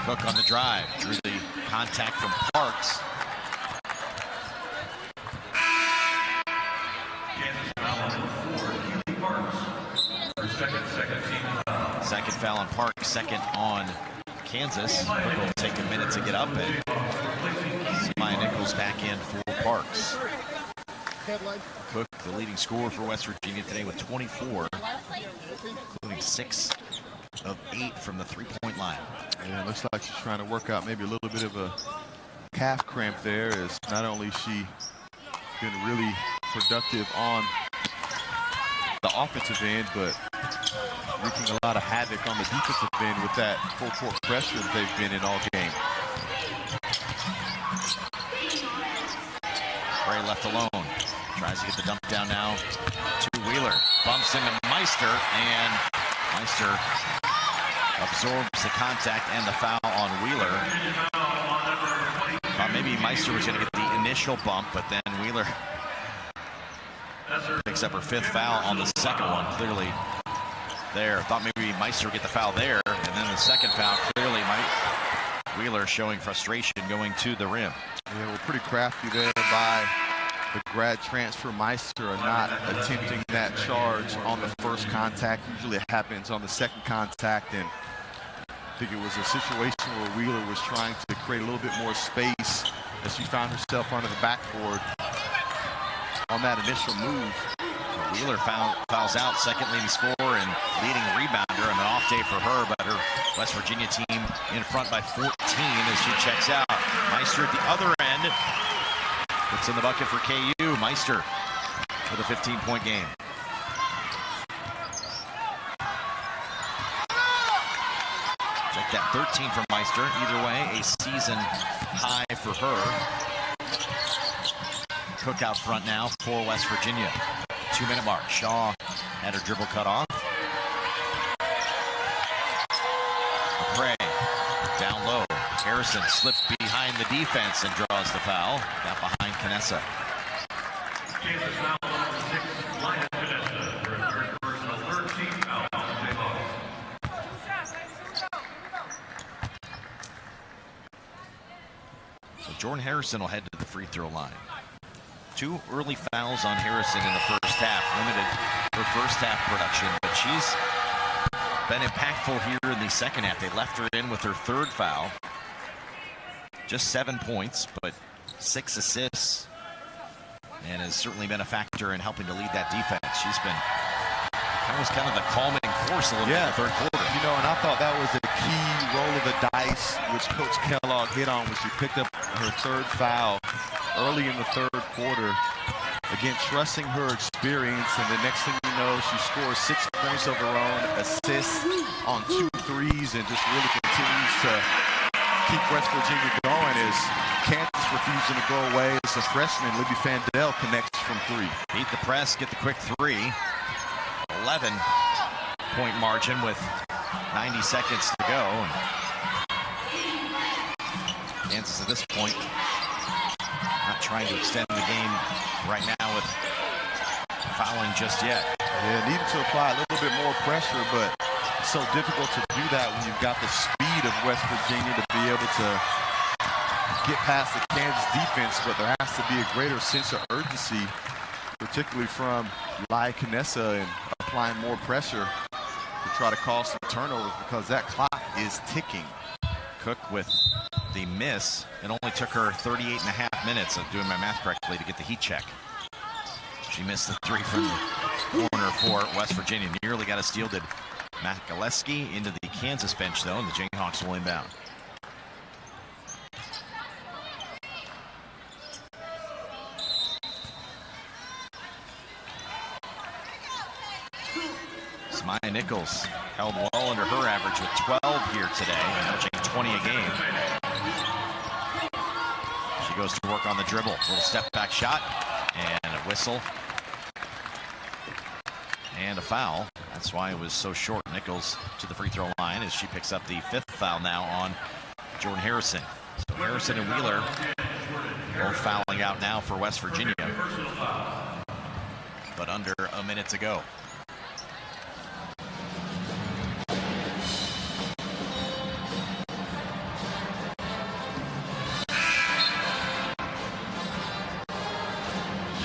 Cook on the drive. Drew the contact from Parks. Second foul on Parks, second on Kansas. Cook will take a minute to get up, and Samaya Nichols back in for Parks. Cook, the leading scorer for West Virginia today with 24, including 6 of 8 from the three-point line. Yeah, it looks like she's trying to work out maybe a little bit of a calf cramp there, as not only she been really productive on the offensive end, but wreaking a lot of havoc on the defensive end with that full-court pressure that they've been in all game. Bray left alone. Tries to get the dump down now to Wheeler. Bumps into Meister, and Meister absorbs the contact and the foul on Wheeler. Maybe Meister was going to get the initial bump, but then Wheeler picks up her 5th foul on the second one. Clearly there. Thought maybe Meister would get the foul there, and then the second foul, clearly Wheeler showing frustration going to the rim. Yeah, well, pretty crafty there by the grad transfer Meister, not attempting that charge on the first contact. Usually it happens on the second contact, and I think it was a situation where Wheeler was trying to create a little bit more space as she found herself under the backboard on that initial move. Wheeler fouls out, second leading scorer and leading rebounder, and an off day for her, but her West Virginia team in front by 14 as she checks out. Meister at the other end. It's in the bucket for KU. Meister with a 15-point game. Check that, 13 for Meister. Either way, a season high for her. Cook out front now for West Virginia. 2-minute mark. Shaw had her dribble cut off. McCray down low. Harrison slipped behind the defense and draws the foul. Got behind Canessa. So Jordan Harrison will head to the free throw line. 2 early fouls on Harrison in the first half. Limited her first half production, but she's been impactful here in the second half. They left her in with her 3rd foul. Just 7 points, but 6 assists, and has certainly been a factor in helping to lead that defense. She's been kind of the calming force a little bit in the third quarter. You know, and I thought that was a key roll of the dice, which Coach Kellogg hit on when she picked up her 3rd foul early in the third quarter. Again, trusting her experience, and the next thing you know, she scores 6 points of her own, assists on 2 threes, and just really continues to keep West Virginia going as Kansas refusing to go away as a freshman. Libby Fandel connects from 3. Beat the press, get the quick 3. 11-point margin with 90 seconds to go. Kansas at this point not trying to extend the game right now with fouling just yet. Yeah, needed to apply a little bit more pressure, but it's so difficult to do that when you've got the speed of West Virginia to be able to get past the Kansas defense, but there has to be a greater sense of urgency, particularly from Lilly Meister, and applying more pressure to try to cause some turnovers, because that clock is ticking. Cook with the miss. It only took her 38.5 minutes, of doing my math correctly, to get the heat check. She missed the 3 from the corner for West Virginia. Nearly got a steal, did Matt Gillespie. Into the Kansas bench, though, and the Jayhawks will inbound. Samaya Nichols held well under her average with 12 here today, averaging 20 a game. She goes to work on the dribble. Little step back shot and a whistle and a foul. That's why it was so short. Nichols to the free throw line as she picks up the 5th foul now on Jordan Harrison. So Harrison and Wheeler both fouling out now for West Virginia. but under a minute to go.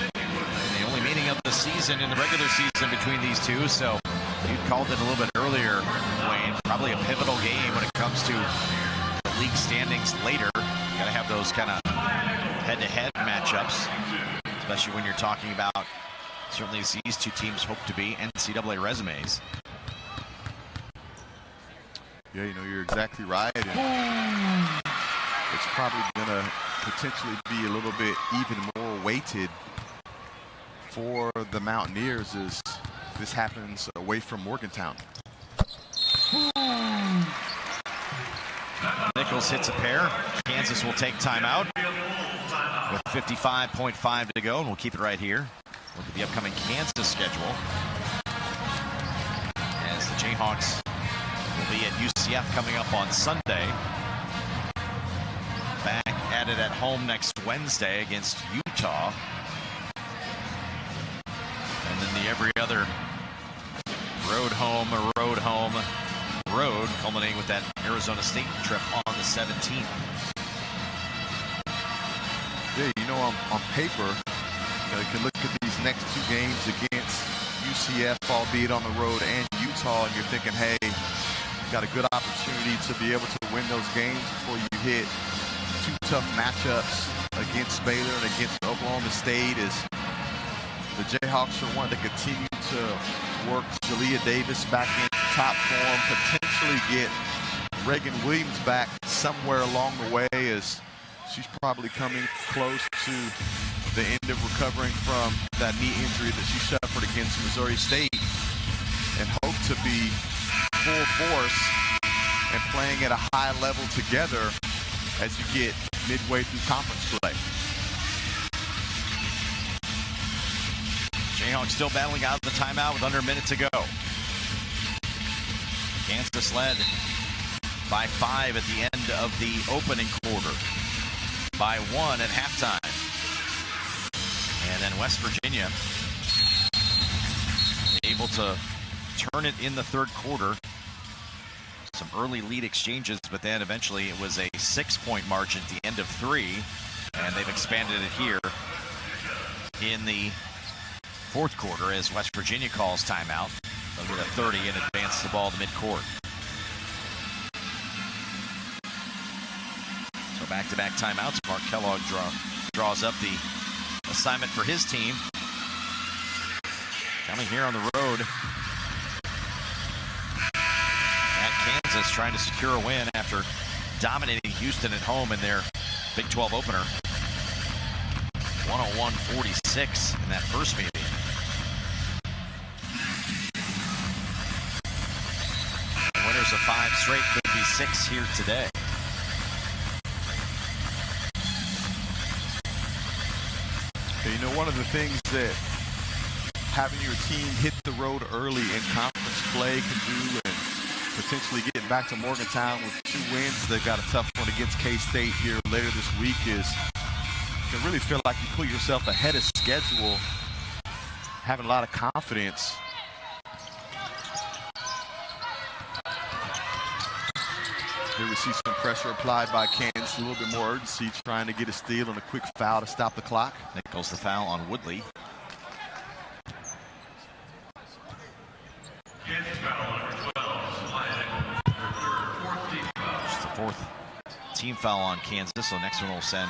The only meeting of the season in the regular season between these two, so you called it a little bit earlier, Wayne. Probably a pivotal game when it comes to the league standings later. Got to have those kind of head-to-head matchups, especially when you're talking about certainly these two teams hope to be NCAA resumes. Yeah, you know, you're exactly right. And it's probably going to potentially be a little bit even more weighted for the Mountaineers as this happens away from Morgantown. Nichols hits a pair. Kansas will take timeout with 55.5 to go, and we'll keep it right here. Look at the upcoming Kansas schedule as the Jayhawks will be at UCF coming up on Sunday. Back at it at home next Wednesday against Utah. And then the every other road home, road, culminating with that Arizona State trip on the 17th. Yeah, you know, on paper, you can look at these next two games against UCF, albeit on the road, and Utah, and you're thinking, hey, you've got a good opportunity to be able to win those games before you hit two tough matchups against Baylor and against Oklahoma State. As the Jayhawks are one to continue to work Jalea Davis back in top form, potentially get Reagan Williams back somewhere along the way, as she's probably coming close to the end of recovering from that knee injury that she suffered against Missouri State, and hope to be full force and playing at a high level together as you get midway through conference play. Jayhawks still battling out the timeout with under a minute to go. Kansas led by 5 at the end of the opening quarter, by 1 at halftime. And then West Virginia able to turn it in the third quarter. Some early lead exchanges, but then eventually it was a 6-point margin at the end of 3, and they've expanded it here in the fourth quarter as West Virginia calls timeout. They'll get a 30 and advance the ball to midcourt. So back-to-back timeouts. Mark Kellogg draws up the assignment for his team. Coming here on the road at Kansas, trying to secure a win after dominating Houston at home in their Big 12 opener. 101-46 in that first meeting. The winners of 5 straight could be 6 here today. You know, one of the things that having your team hit the road early in conference play can do, and potentially getting back to Morgantown with 2 wins, they've got a tough one against K-State here later this week, is you can really feel like you put yourself ahead of schedule, having a lot of confidence. Here we see some pressure applied by Kansas, a little bit more urgency, trying to get a steal and a quick foul to stop the clock. Nichols the foul on Woodley. Just the 4th team foul on Kansas, so next one will send